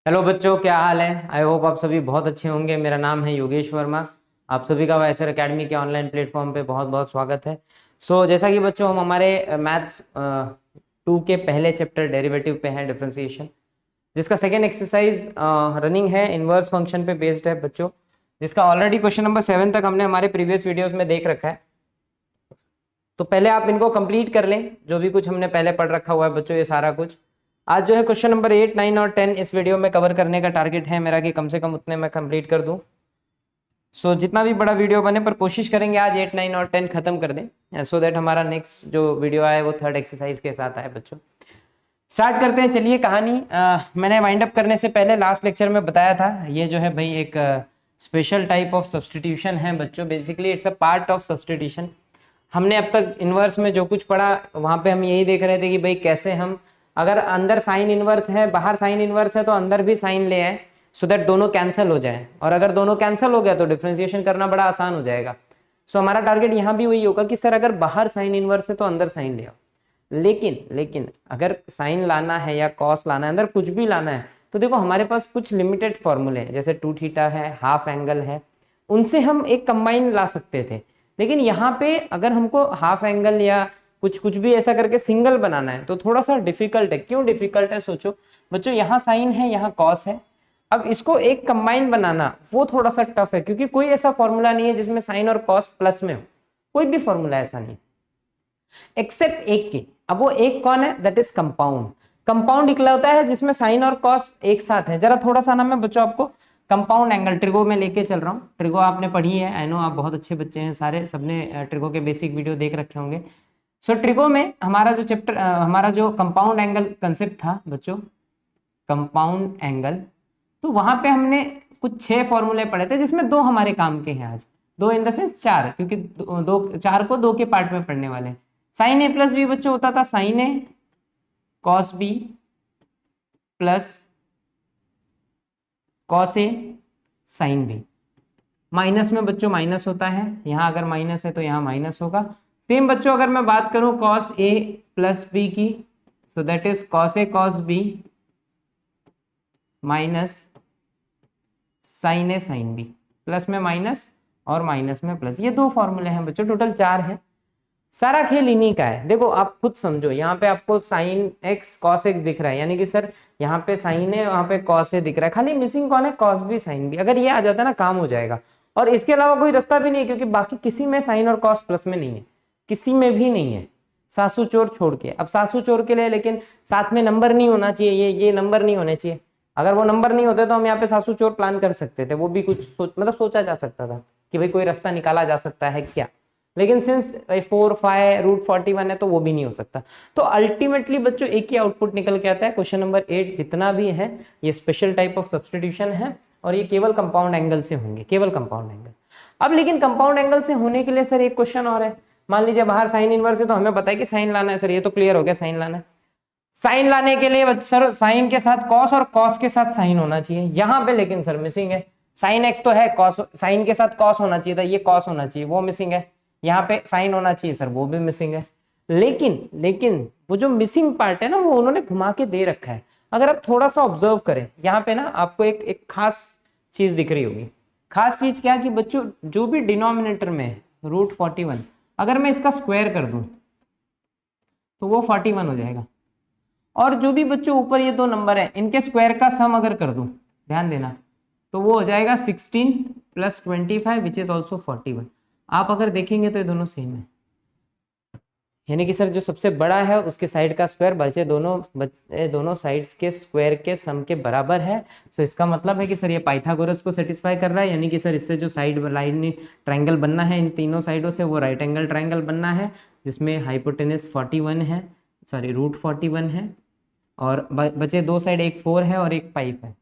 Hello बच्चों, क्या हाल है। आई होप आप सभी बहुत अच्छे होंगे। मेरा नाम है योगेश वर्मा। आप सभी का वाईएसआर एकेडमी के ऑनलाइन प्लेटफॉर्म पे बहुत बहुत स्वागत है। जैसा कि बच्चों हम हमारे मैथ्स 2 के पहले चैप्टर डेरिवेटिव पे हैं, डिफरेंशिएशन, जिसका सेकेंड एक्सरसाइज रनिंग है, इनवर्स फंक्शन पे बेस्ड है बच्चों, जिसका ऑलरेडी क्वेश्चन नंबर 7 तक हमने हमारे प्रीवियस वीडियोज में देख रखा है। तो पहले आप इनको कंप्लीट कर लें, जो भी कुछ हमने पहले पढ़ रखा हुआ है बच्चों, ये सारा कुछ। आज जो है क्वेश्चन नंबर 8, 9 और 10 इस वीडियो में कवर करने का टारगेट है मेरा कि कम से कम उतने मैं कंप्लीट कर दूं। जितना भी बड़ा वीडियो बने, पर कोशिश करेंगे आज 8, 9 और 10 खत्म कर दें, सो दैट हमारा नेक्स्ट जो वीडियो आए वो थर्ड एक्सरसाइज के साथ आए बच्चों। स्टार्ट करते हैं। चलिए कहानी मैंने वाइंड अप करने से पहले लास्ट लेक्चर में बताया था, ये जो है भाई एक स्पेशल टाइप ऑफ सब्सटीट्यूशन है बच्चों। Basically it's a part of substitution. हमने अब तक इनवर्स में जो कुछ पढ़ा वहां पे हम यही देख रहे थे कि भाई कैसे हम, अगर अंदर साइन इनवर्स है, बाहर साइन इनवर्स है, तो अंदर भी साइन ले आए सो दैट दोनों कैंसिल हो जाए, और अगर दोनों कैंसिल हो गया तो डिफरेंशिएशन करना बड़ा आसान हो जाएगा। हमारा टारगेट यहाँ भी वही होगा कि सर अगर बाहर साइन इनवर्स है तो अंदर साइन ले आओ। लेकिन लेकिन अगर साइन लाना है या कॉस लाना है, अंदर कुछ भी लाना है, तो देखो हमारे पास कुछ लिमिटेड फॉर्मूले हैं, जैसे 2 थीटा है, हाफ एंगल है, उनसे हम एक कंबाइन ला सकते थे। लेकिन यहाँ पे अगर हमको हाफ एंगल या कुछ कुछ भी ऐसा करके सिंगल बनाना है तो थोड़ा सा डिफिकल्ट है। क्यों डिफिकल्ट है सोचो बच्चों, यहाँ साइन है, यहाँ कॉस है। अब इसको एक कंबाइन बनाना वो थोड़ा सा टफ है, क्योंकि कोई ऐसा फॉर्मूला नहीं है जिसमें साइन और कॉस प्लस में हो। कोई भी फॉर्मूला ऐसा नहीं, एक्सेप्ट एक के। अब वो एक कौन है? That is compound. कंपाउंड इकलौता है जिसमें साइन और कॉस एक साथ है। जरा थोड़ा सा ना मैं बच्चों आपको कंपाउंड एंगल ट्रिगो में लेके चल रहा हूँ। ट्रिगो आपने पढ़ी है, आई नो आप बहुत अच्छे बच्चे हैं सारे, सबने ट्रिगो के बेसिक वीडियो देख रखे होंगे। ट्रिगो में हमारा जो चैप्टर, हमारा जो कंपाउंड एंगल कंसेप्ट था बच्चों, कंपाउंड एंगल, तो वहां पे हमने कुछ 6 फॉर्मूले पढ़े थे, जिसमें 2 हमारे काम के हैं आज। 2 इन द सेंस 4, क्योंकि दो 4 को 2 के पार्ट में पढ़ने वाले हैं। साइन ए प्लस बी बच्चों होता था sign a cos b plus cos a sine B. Minus में बच्चों माइनस होता है, यहां अगर माइनस है तो यहां माइनस होगा। सेम बच्चों अगर मैं बात करूं कॉस ए प्लस बी की, so that is cos a cos b minus sine a sine b. Plus में माइनस और माइनस में प्लस, ये 2 फॉर्मूले हैं बच्चों, टोटल 4 हैं। सारा खेल इन्हीं का है। देखो आप खुद समझो, यहाँ पे आपको साइन एक्स कॉस एक्स दिख रहा है, यानी कि सर यहाँ पे साइन है, वहां पे कॉस ए दिख रहा है, खाली मिसिंग कौन है? Cos b sine b. अगर ये आ जाता है ना, काम हो जाएगा। और इसके अलावा कोई रास्ता भी नहीं है, क्योंकि बाकी किसी में साइन और कॉस प्लस में नहीं है, किसी में भी नहीं है, सासू चोर छोड़ के। अब सासू चोर के लिए लेकिन साथ में नंबर नहीं होना चाहिए, ये नंबर नहीं होने चाहिए। अगर वो नंबर नहीं होते तो हम यहाँ पे सासू चोर प्लान कर सकते थे, वो भी कुछ मतलब सोचा जा सकता था कि भाई कोई रास्ता निकाला जा सकता है क्या। लेकिन सिंस 4 5 रूट 41 है तो वो भी नहीं हो सकता। तो अल्टीमेटली बच्चों एक ही आउटपुट निकल के आता है। क्वेश्चन नंबर 8 जितना भी है ये स्पेशल टाइप ऑफ सब्सटीट्यूशन है, और ये केवल कंपाउंड एंगल से होंगे, केवल कंपाउंड एंगल। अब लेकिन कंपाउंड एंगल से होने के लिए सर एक क्वेश्चन और है। मान लीजिए बाहर साइन इनवर्स है, तो हमें पता है कि साइन लाना है। सर ये तो क्लियर हो गया, साइन लाना है। साइन लाने के लिए सर साइन के साथ कॉस और कॉस के साथ साइन होना चाहिए। यहाँ पे लेकिन सर मिसिंग है। साइन एक्स तो है, कॉस साइन के साथ कॉस होना चाहिए था, ये कॉस होना चाहिए, वो मिसिंग है। यहाँ पे साइन होना चाहिए सर, वो भी मिसिंग है। लेकिन लेकिन वो जो मिसिंग पार्ट है ना, वो उन्होंने घुमा के दे रखा है। अगर आप थोड़ा सा ऑब्जर्व करें, यहाँ पे ना आपको एक खास चीज दिख रही होगी। खास चीज क्या कि बच्चों जो भी डिनोमिनेटर में रूट 41, अगर मैं इसका स्क्वायर कर दूं तो वो 41 हो जाएगा। और जो भी बच्चों ऊपर ये 2 नंबर है, इनके स्क्वायर का सम अगर कर दूं, ध्यान देना, तो वो हो जाएगा 16 प्लस 25 विच इज ऑल्सो 41। आप अगर देखेंगे तो ये दोनों सेम है, यानी कि सर जो सबसे बड़ा है उसके साइड का स्क्वायर बचे दोनों साइड्स के स्क्वायर के सम के बराबर है। सो इसका मतलब है कि सर ये पाइथागोरस को सेटिस्फाई कर रहा है, यानी कि सर इससे जो साइड लाइन ट्रायंगल बनना है इन तीनों साइडों से, वो राइट एंगल ट्रायंगल बनना है, जिसमें हाइपोटेनस 41 है, सॉरी रूट 41 है, और बचे 2 साइड, एक 4 है और एक 5 है।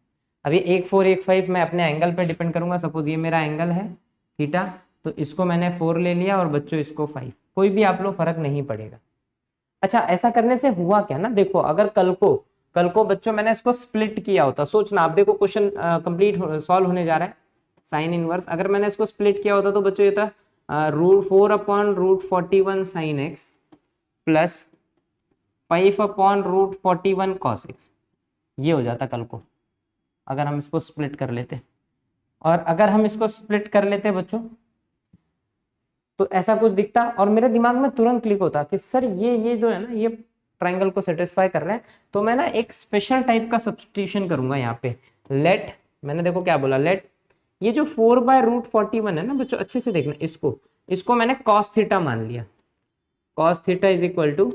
अभी एक 4 एक 5 मैं अपने एंगल पे डिपेंड करूंगा। सपोज ये मेरा एंगल है थीटा, तो इसको मैंने 4 ले लिया और बच्चों इसको 5, कोई भी आप लोग फर्क नहीं पड़ेगा। अच्छा ऐसा करने से हुआ क्या ना, देखो अगर कल को बच्चों मैंने इसको स्प्लिट किया होता, सोचना आप, देखो क्वेश्चन कंप्लीट सॉल्व होने जा रहा है। साइन इनवर्स अगर मैंने इसको स्प्लिट किया होता तो बच्चों ये था root 4 upon root 41 sine x plus 5 upon root 41 cos x, ये हो जाता कल को। अगर हम इसको स्प्लिट कर लेते, और अगर हम इसको स्प्लिट कर लेते बच्चों तो ऐसा कुछ दिखता, और मेरे दिमाग में तुरंत क्लिक होता कि सर ये जो है ना ये ट्रायंगल को सेटिस्फाई कर रहे हैं, तो मैं ना एक स्पेशल टाइप का सब्स्टिट्यूशन करूंगा यहाँ पे। लेट, मैंने देखो क्या बोला, लेट ये जो 4/√41 है ना बच्चों, अच्छे से देखना इसको मैंने cos थीटा मान लिया। cos theta is equal to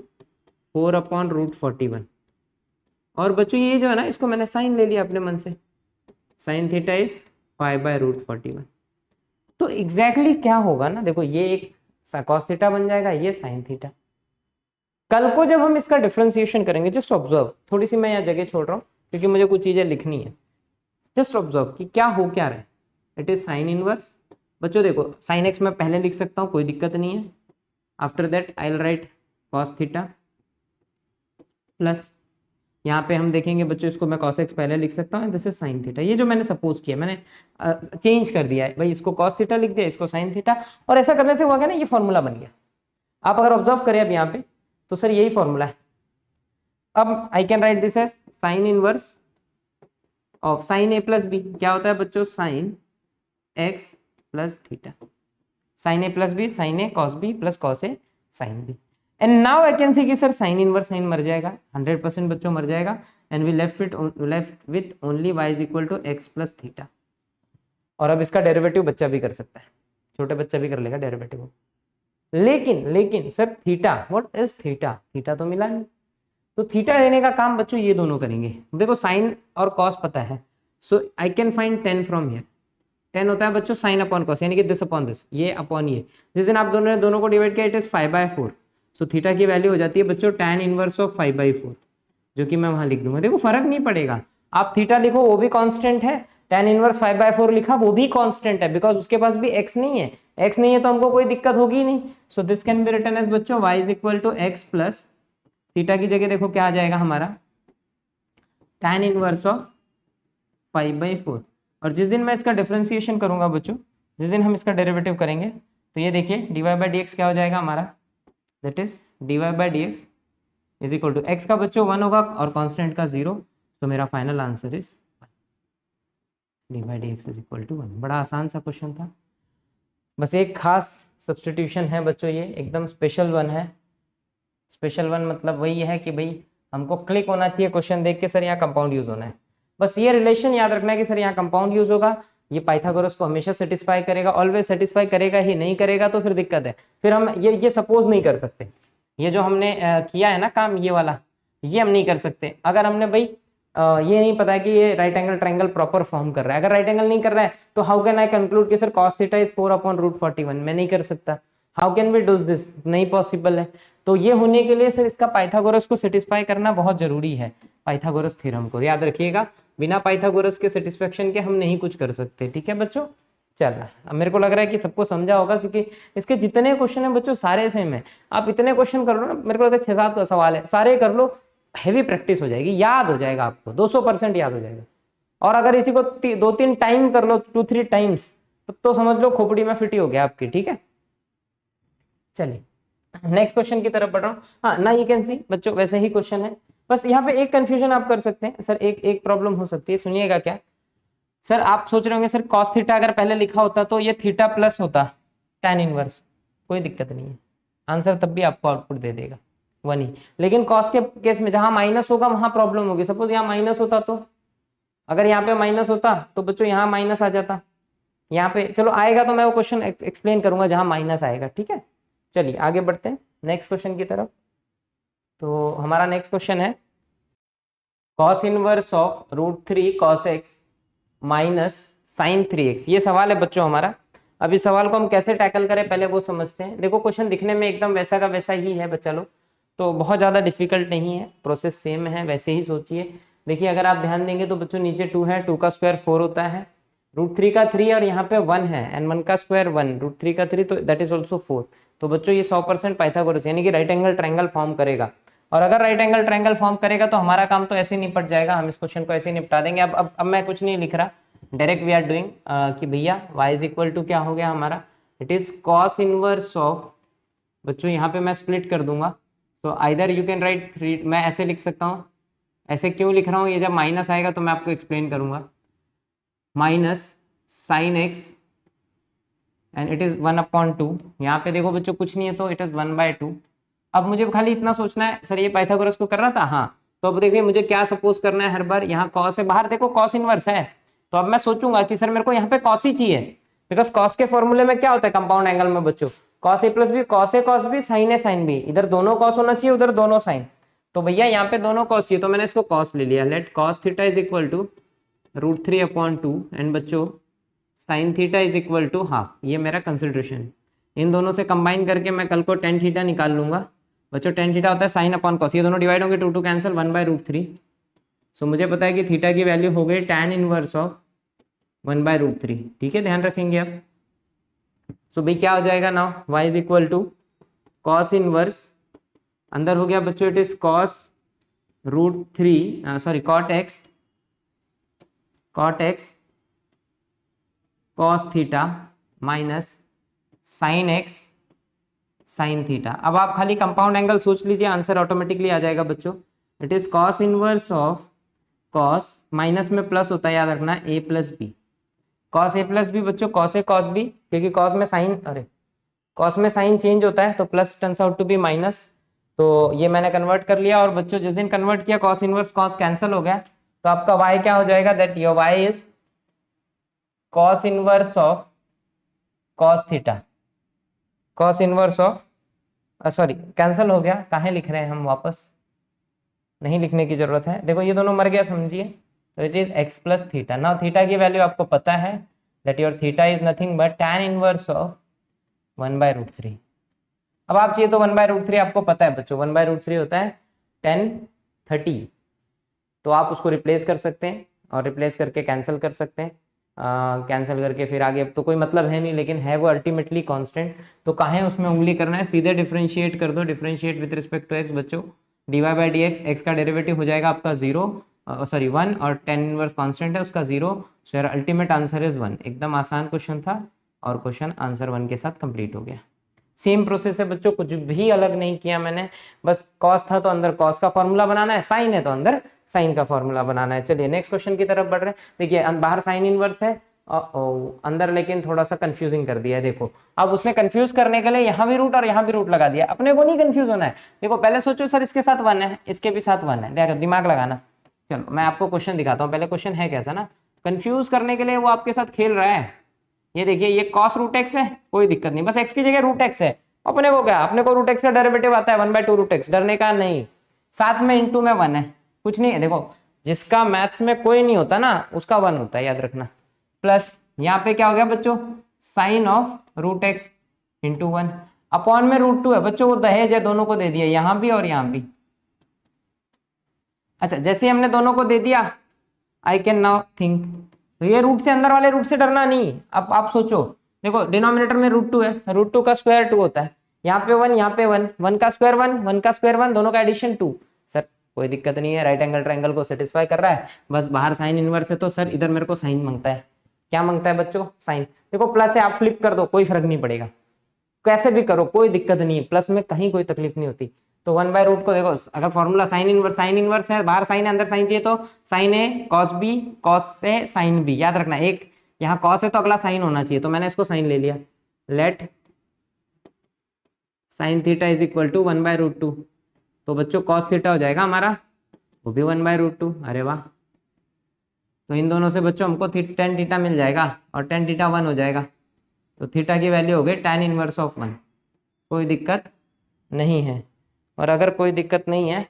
4/√41, और बच्चों ये जो है ना इसको मैंने साइन ले लिया अपने मन से, साइन थीटा इज 5/√41। तो एग्जैक्टली क्या होगा ना, देखो ये एक cos थीटा बन जाएगा, ये साइन थीटा। कल को जब हम इसका डिफरेंशिएशन करेंगे, जस्ट ऑब्जर्व, थोड़ी सी मैं यहाँ जगह छोड़ रहा हूँ क्योंकि मुझे कुछ चीजें लिखनी है। जस्ट ऑब्जर्व कि क्या हो क्या रहा है। It is sine inverse. बच्चों देखो साइन एक्स मैं पहले लिख सकता हूँ, कोई दिक्कत नहीं है। After that I will write cos theta plus, यहाँ पे हम देखेंगे बच्चों इसको मैं cos x पहले लिख सकता हूँ, दिस इज साइन थीटा। ये जो मैंने सपोज किया, मैंने चेंज कर दिया है भाई, इसको cos थीटा लिख दिया, इसको साइन थीटा, और ऐसा करने से हुआ क्या ना, ये फॉर्मूला बन गया। आप अगर ऑब्जर्व करें अब यहाँ पे तो सर यही फॉर्मूला है। अब I can write this as sine inverse of sine a plus b. क्या होता है बच्चों, sine x plus theta, sine a plus b, sine a cos b plus cos a sine b. And now I can see कि sir sign inverse sine मर जाएगा, 100% बच्चों मर जाएगा, and we left with only y is equal to x plus theta. और अब इसका derivative बच्चा भी कर सकता है, छोटे बच्चा भी कर लेगा डेरिवेटिव। लेकिन sir theta, what is theta, theta तो मिला नहीं, तो थीटा लेने का काम बच्चों ये दोनों करेंगे। देखो साइन और कॉस पता है, so I can find 10 from here. 10 होता है बच्चों साइन अपॉन कॉस, यानी कि दिस अपॉन दिस, ये अपॉन ये। जिस दिन आप दोनों ने दोनों को डिवाइड किया, इट इज 5/4। सो थीटा की वैल्यू हो जाती है बच्चों tan इनवर्स ऑफ 5/4, जो कि मैं वहां लिख दूंगा। देखो फर्क नहीं पड़ेगा, आप थीटा लिखो वो भी कांस्टेंट है, tan इनवर्स 5/4 लिखा वो भी कांस्टेंट है, बिकॉज उसके पास भी x नहीं है। x नहीं है तो हमको कोई दिक्कत होगी नहीं। So this can be written as बच्चों y is equal to x plus theta की जगह देखो क्या आ जाएगा हमारा, tan इनवर्स ऑफ 5/4। और जिस दिन मैं इसका डिफरेंशिएशन करूंगा बच्चों, जिस दिन हम इसका डेरिवेटिव करेंगे, तो ये देखिए dy/dx क्या हो जाएगा हमारा, that is dy/dx is equal to x का बच्चों 1 होगा और कांस्टेंट का 0। तो मेरा final answer is dy/dx is equal to 1। बड़ा आसान सा क्वेश्चन था, बस एक खास सब्सटीट्यूशन है बच्चों, ये एकदम स्पेशल वन है। स्पेशल वन मतलब वही है कि भाई हमको क्लिक होना चाहिए क्वेश्चन देख के, सर यहाँ कंपाउंड यूज होना है। बस ये रिलेशन याद रखना है कि सर यहाँ कंपाउंड यूज होगा, ये पाइथागोरस को हमेशा सेटिस्फाई करेगा, ऑलवेज सेटिस्फाई करेगा ही, नहीं करेगा तो फिर दिक्कत है। फिर हम ये सपोज नहीं कर सकते, ये जो हमने किया है ना काम ये वाला, ये हम नहीं कर सकते अगर हमने भाई ये नहीं पता है कि ये right angle triangle proper form कर रहा है। अगर राइट एंगल नहीं कर रहा है तो हाउ कैन आई कंक्लूड कि सर cos थीटा इज 4/√41, मैं नहीं कर सकता। How can we do this, नहीं पॉसिबल है। तो ये होने के लिए सर इसका पाइथागोरस को सेटिस्फाई करना बहुत जरूरी है, पाइथागोरस थ्योरम को याद रखिएगा। बिना पाइथागोरस के सेटिस्फेक्शन के हम नहीं कुछ कर सकते, ठीक है बच्चों। चल अब मेरे को लग रहा है कि सबको समझा होगा, क्योंकि इसके जितने क्वेश्चन है बच्चों सारे सेम है। आप इतने क्वेश्चन कर लो ना, मेरे को लगता है 6-7 सवाल है, सारे कर लो, हैवी प्रैक्टिस हो जाएगी, याद हो जाएगा आपको, 200% याद हो जाएगा। और अगर इसी को 2-3 टाइम कर लो, 2-3 टाइम्स, तब तो समझ लो खोपड़ी में फिट ही हो गया आपकी, ठीक है। चलिए नेक्स्ट क्वेश्चन की तरफ बढ़ रहा हूँ। हाँ ना, यू कैन सी बच्चों वैसे ही क्वेश्चन है, बस यहाँ पे एक कंफ्यूजन आप कर सकते हैं सर, एक प्रॉब्लम हो सकती है, सुनिएगा क्या सर। आप सोच रहे होंगे सर cos थीटा अगर पहले लिखा होता तो ये थीटा प्लस होता tan इनवर्स, कोई दिक्कत नहीं है, आंसर तब भी आपको आउटपुट दे देगा 1 ही। लेकिन cos के केस में जहां माइनस होगा वहां प्रॉब्लम होगी। सपोज यहाँ माइनस होता, तो अगर यहाँ पे माइनस होता तो बच्चों यहाँ माइनस आ जाता, यहाँ पे चलो आएगा तो मैं वो क्वेश्चन एक्सप्लेन करूंगा जहां माइनस आएगा, ठीक है। चलिए आगे बढ़ते हैं नेक्स्ट क्वेश्चन की तरफ। तो हमारा नेक्स्ट क्वेश्चन है cos inverse of √3 cos x minus sine 3x। ये सवाल है बच्चों हमारा। अब इस सवाल को हम कैसे टैकल करें पहले वो समझते हैं। देखो क्वेश्चन दिखने में एकदम वैसा का वैसा ही है बच्चा लोग, तो बहुत ज़्यादा डिफिकल्ट नहीं है, प्रोसेस सेम है, वैसे ही सोचिए। देखिए अगर आप ध्यान देंगे तो बच्चों नीचे 2 है, 2 का स्क्वायर 4 होता है, √3 का 3 और यहाँ पे 1 है, एंड 1 का स्क्वायर 1, √3 का 3 तो दैट इज ऑल्सो 4। तो बच्चों ये 100% पाइथागोरस यानी कि राइट एंगल ट्रायंगल फॉर्म करेगा। और अगर राइट एंगल ट्रायंगल फॉर्म करेगा तो हमारा काम तो ऐसे ही निपट जाएगा, हम इस क्वेश्चन को ऐसे ही निपटा देंगे। अब मैं कुछ नहीं लिख रहा, डायरेक्ट वी आर डूइंग कि भैया y इज इक्वल टू क्या हो गया हमारा, it is cos inverse of, बच्चों यहाँ पे मैं स्प्लिट कर दूंगा, तो आइदर यू कैन राइट 3, मैं ऐसे लिख सकता हूँ। ऐसे क्यों लिख रहा हूँ, ये जब माइनस आएगा तो मैं आपको एक्सप्लेन करूंगा। Minus sine x and it is 1/2। यहाँ पे देखो बच्चों कुछ नहीं है तो इट इज 1/2। अब मुझे खाली इतना सोचना है, सर ये पाइथागोरस को कर रहा था, हाँ। तो अब देखिए मुझे क्या सपोज करना है, हर बार यहाँ कॉस है, बाहर देखो कॉस इनवर्स है, तो अब मैं सोचूंगा कि सर मेरे को यहाँ पे कॉस ही चाहिए, बिकॉज कॉस के फॉर्मूले में क्या होता है कंपाउंड एंगल में बच्चों, cos a plus b, cos a cos b, sine a sine B, इधर दोनों कॉस होना चाहिए, उधर दोनों साइन। तो भैया यहाँ पे दोनों कॉस चाहिए, तो मैंने इसको कॉस ले लिया। Let cos theta is equal to √3/2 and बच्चों sine theta is equal to half, ये मेरा कंसिडरेशन। इन दोनों से कंबाइन करके मैं कल को टेन थीटा निकाल लूंगा बच्चों। टेन थीटा होता है साइन अपॉन कॉस, ये दोनों डिवाइड होंगे, 2 कैंसिल, 1/√3। सो मुझे पता है कि थीटा की वैल्यू हो गई tan इनवर्स ऑफ 1/√3। ठीक है, ध्यान रखेंगे आप। सो भाई क्या हो जाएगा now, y is equal to cos inverse, अंदर हो गया बच्चों it is cos √3 sorry cot x cos theta minus sine x sine theta. अब आप खाली कंपाउंड एंगल सोच लीजिए, आंसर ऑटोमेटिकली आ जाएगा बच्चों। It is cos inverse of cos, minus में प्लस होता है याद रखना, a plus b, cos a plus b बच्चों, कॉस ए कॉस बी, क्योंकि कॉस में साइन, अरे कॉस में साइन चेंज होता है तो plus turns out to be minus. तो ये मैंने कन्वर्ट कर लिया, और बच्चों जिस दिन कन्वर्ट किया कॉस इनवर्स कॉस कैंसिल हो गया, तो आपका y क्या हो जाएगा, that your y is cos inverse of cos theta, cos inverse of, sorry cancel हो गया, काहे लिख रहे हैं हम, वापस नहीं लिखने की जरूरत है, देखो ये दोनों मर गया समझिए, तो it is x plus theta. Now theta की वैल्यू आपको पता है, that your theta is nothing but tan inverse of 1/√3। अब आप चाहिए तो 1/√3 आपको पता है बच्चों, 1/√3 होता है 10/30, तो आप उसको रिप्लेस कर सकते हैं, और रिप्लेस करके कैंसिल कर सकते हैं, कैंसिल करके फिर आगे, अब तो कोई मतलब है नहीं, लेकिन है वो अल्टीमेटली कांस्टेंट, तो काहे उसमें उंगली करना है, सीधे डिफरेंशिएट कर दो, differentiate with respect to x बच्चों, dy/dx, एक्स का डेरिवेटिव हो जाएगा आपका 0 सॉरी 1, और tan इनवर्स कांस्टेंट है उसका 0, सो यार अल्टीमेट आंसर इज 1। एकदम आसान क्वेश्चन था, और क्वेश्चन आंसर 1 के साथ कंप्लीट हो गया। सेम प्रोसेस है बच्चों, कुछ भी अलग नहीं किया मैंने, बस कॉस था तो अंदर कॉस का फॉर्मूला बनाना है, साइन है तो अंदर साइन का फॉर्मूला बनाना है। चलिए नेक्स्ट क्वेश्चन की तरफ बढ़ रहे हैं। देखिए बाहर साइन इनवर्स है, अंदर लेकिन थोड़ा सा कंफ्यूजिंग कर दिया है। देखो अब उसने कंफ्यूज करने के लिए यहाँ भी रूट और यहाँ भी रूट लगा दिया, अपने को नहीं कंफ्यूज होना है। देखो पहले सोचो सर इसके साथ 1 है, इसके भी साथ 1 है, देखो दिमाग लगाना। चलो मैं आपको क्वेश्चन दिखाता हूँ, पहले क्वेश्चन है कैसा ना, कंफ्यूज करने के लिए वो आपके साथ खेल रहा है। ये देखिए ये cos √x है, कोई दिक्कत नहीं, बस x की जगह √x है, अपने को क्या, अपने को √x का डेरिवेटिव आता है 1/2√x, डरने का नहीं, साथ में इंटू में 1 है, कुछ नहीं है। देखो जिसका मैथ्स में कोई नहीं होता ना उसका 1 होता है, याद रखना। प्लस यहाँ पे क्या हो गया बच्चों, sine of √x into 1, upon में √2 है बच्चों, वो दहेज है, दोनों को दे दिया, यहाँ भी और यहाँ भी। अच्छा जैसे हमने दोनों को दे दिया, आई कैन नाउ थिंक, तो ये रूट से, अंदर वाले रूट से डरना नहीं। अब आप सोचो, देखो डिनोमिनेटर में √2 है, √2 का स्क्वायर 2 होता है, यहाँ पे 1 यहाँ पे 1, 1 का स्क्वायर 1, 1 का स्क्वायर 1, दोनों का एडिशन 2। सर कोई दिक्कत नहीं है, राइट एंगल ट्रायंगल को सेटिस्फाई कर रहा है, बस बाहर साइन इनवर्स है तो सर इधर मेरे को साइन मांगता है, क्या मांगता है बच्चों, साइन। देखो प्लस है, आप फ्लिप कर दो, कोई फर्क नहीं पड़ेगा, कैसे भी करो कोई दिक्कत नहीं है, प्लस में कहीं कोई तकलीफ नहीं होती। तो 1/√, को देखो अगर फॉर्मूला साइन इनवर्स है, बाहर साइन है अंदर साइन चाहिए, तो sign a cos B, cos a sine B, याद रखना, एक यहाँ कॉस है तो अगला साइन होना चाहिए, तो मैंने इसको साइन ले लिया। Let sine theta is equal to 1/√2, तो बच्चों कॉस थीटा हो जाएगा हमारा, वो भी 1/√2। अरे वाह, तो इन दोनों से बच्चों हमको tan थीटा मिल जाएगा, और tan थीटा 1 हो जाएगा, तो थीटा की वैल्यू हो गई tan इनवर्स ऑफ 1, कोई दिक्कत नहीं है। और अगर कोई दिक्कत नहीं है,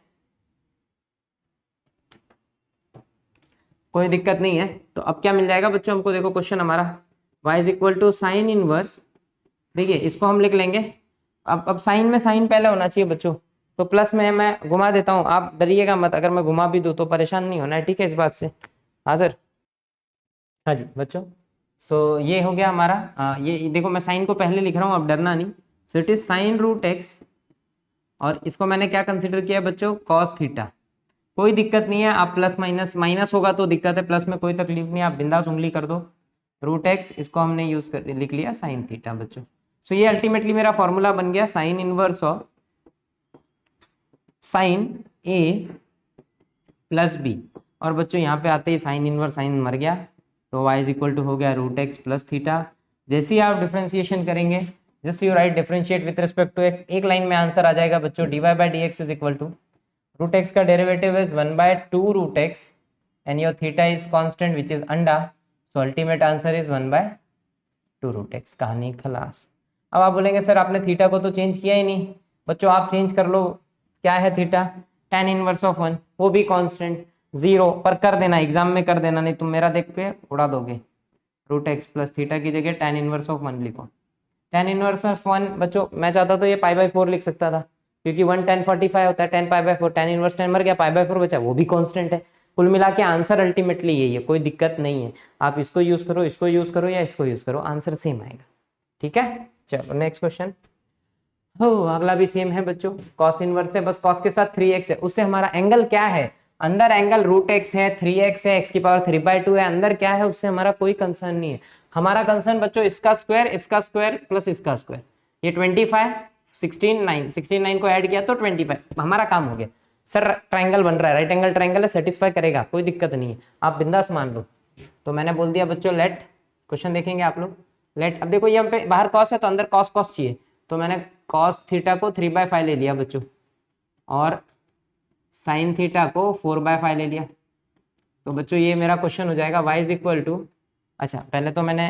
कोई दिक्कत नहीं है, तो अब क्या मिल जाएगा बच्चों हमको, देखो क्वेश्चन हमारा y is equal to sine inverse, देखिए इसको हम लिख लेंगे, अब साइन में साइन पहले होना चाहिए बच्चों, तो प्लस में मैं घुमा देता हूँ, आप डरिएगा मत, अगर मैं घुमा भी दूँ तो परेशान नहीं होना है, ठीक है इस बात से। हाँ सर, हाँ जी बच्चों, सो ये हो गया हमारा, ये देखो मैं साइन को पहले लिख रहा हूँ, अब डरना नहीं। सो इट इज साइन √x, और इसको मैंने क्या कंसिडर किया बच्चों, कॉस थीटा, कोई दिक्कत नहीं है, आप प्लस माइनस, माइनस होगा तो दिक्कत है, प्लस में कोई तकलीफ नहीं, आप बिंदास उंगली कर दो। √x इसको हमने यूज कर लिख लिया साइन थीटा बच्चों। सो ये अल्टीमेटली मेरा फॉर्मूला बन गया, sine inverse of sine a plus b, और बच्चों यहाँ पे आते ही साइन इनवर्स साइन मर गया, तो y इज इक्वल टू हो गया रूट एक्स प्लस थीटा। जैसे ही आप डिफ्रेंशिएशन करेंगे, just you write differentiate with respect to x, एक लाइन में आंसर आ जाएगा बच्चों, dy by d x is equal to root x का derivative is 1/2 root x and your theta is constant which is अंडा, so ultimate answer is 1/2 root x. कहानी खलास। अब आप बोलेंगे सर आपने थीटा को तो चेंज किया ही नहीं। बच्चों आप चेंज कर लो, क्या है थीटा, tan इनवर्स ऑफ 1, वो भी कांस्टेंट 0 पर कर देना, एग्जाम में कर देना, नहीं तुम मेरा देख के उड़ा दोगे। रूट एक्स प्लस थीटा की जगह tan इनवर्स ऑफ 1 लिखो। tan इनवर्स ऑफ 1 बच्चों मैं चाहता तो ये π/4 लिख सकता था, क्योंकि 1 tan 45 होता है, 10 π/4, tan इनवर्स 10 मर गया, π/4 बचा, वो भी कांस्टेंट है। कुल मिला के आंसर अल्टीमेटली यही है, कोई दिक्कत नहीं है। आप इसको यूज करो, इसको यूज करो या इसको यूज करो, आंसर सेम आएगा। ठीक है, चलो नेक्स्ट क्वेश्चन। हो अगला भी सेम है बच्चों, cos इनवर्स है, बस cos के साथ 3x है, उससे हमारा एंगल क्या है, अंदर एंगल रूट एक्स है, 3x है, x की पावर 3/2 है, अंदर क्या है उससे हमारा कोई कंसर्न नहीं है। हमारा कंसर्न बच्चों इसका स्क्वायर प्लस इसका स्क्वायर, ये 25 16 को ऐड किया तो 25, हमारा काम हो गया। सर ट्राइंगल बन रहा है, राइट एंगल ट्राइंगल है, सेटिस्फाई करेगा, कोई दिक्कत नहीं है, आप बिंदास मान लो। तो मैंने बोल दिया बच्चों लेट, क्वेश्चन देखेंगे आप लोग, लेट। अब देखो ये हम पे बाहर कॉस है तो अंदर कॉस चाहिए, तो मैंने कॉस थीटा को 3/5 ले लिया बच्चों, और साइन थीटा को 4/5 ले लिया। तो बच्चों ये मेरा क्वेश्चन हो जाएगा y इज इक्वल टू, अच्छा पहले तो मैंने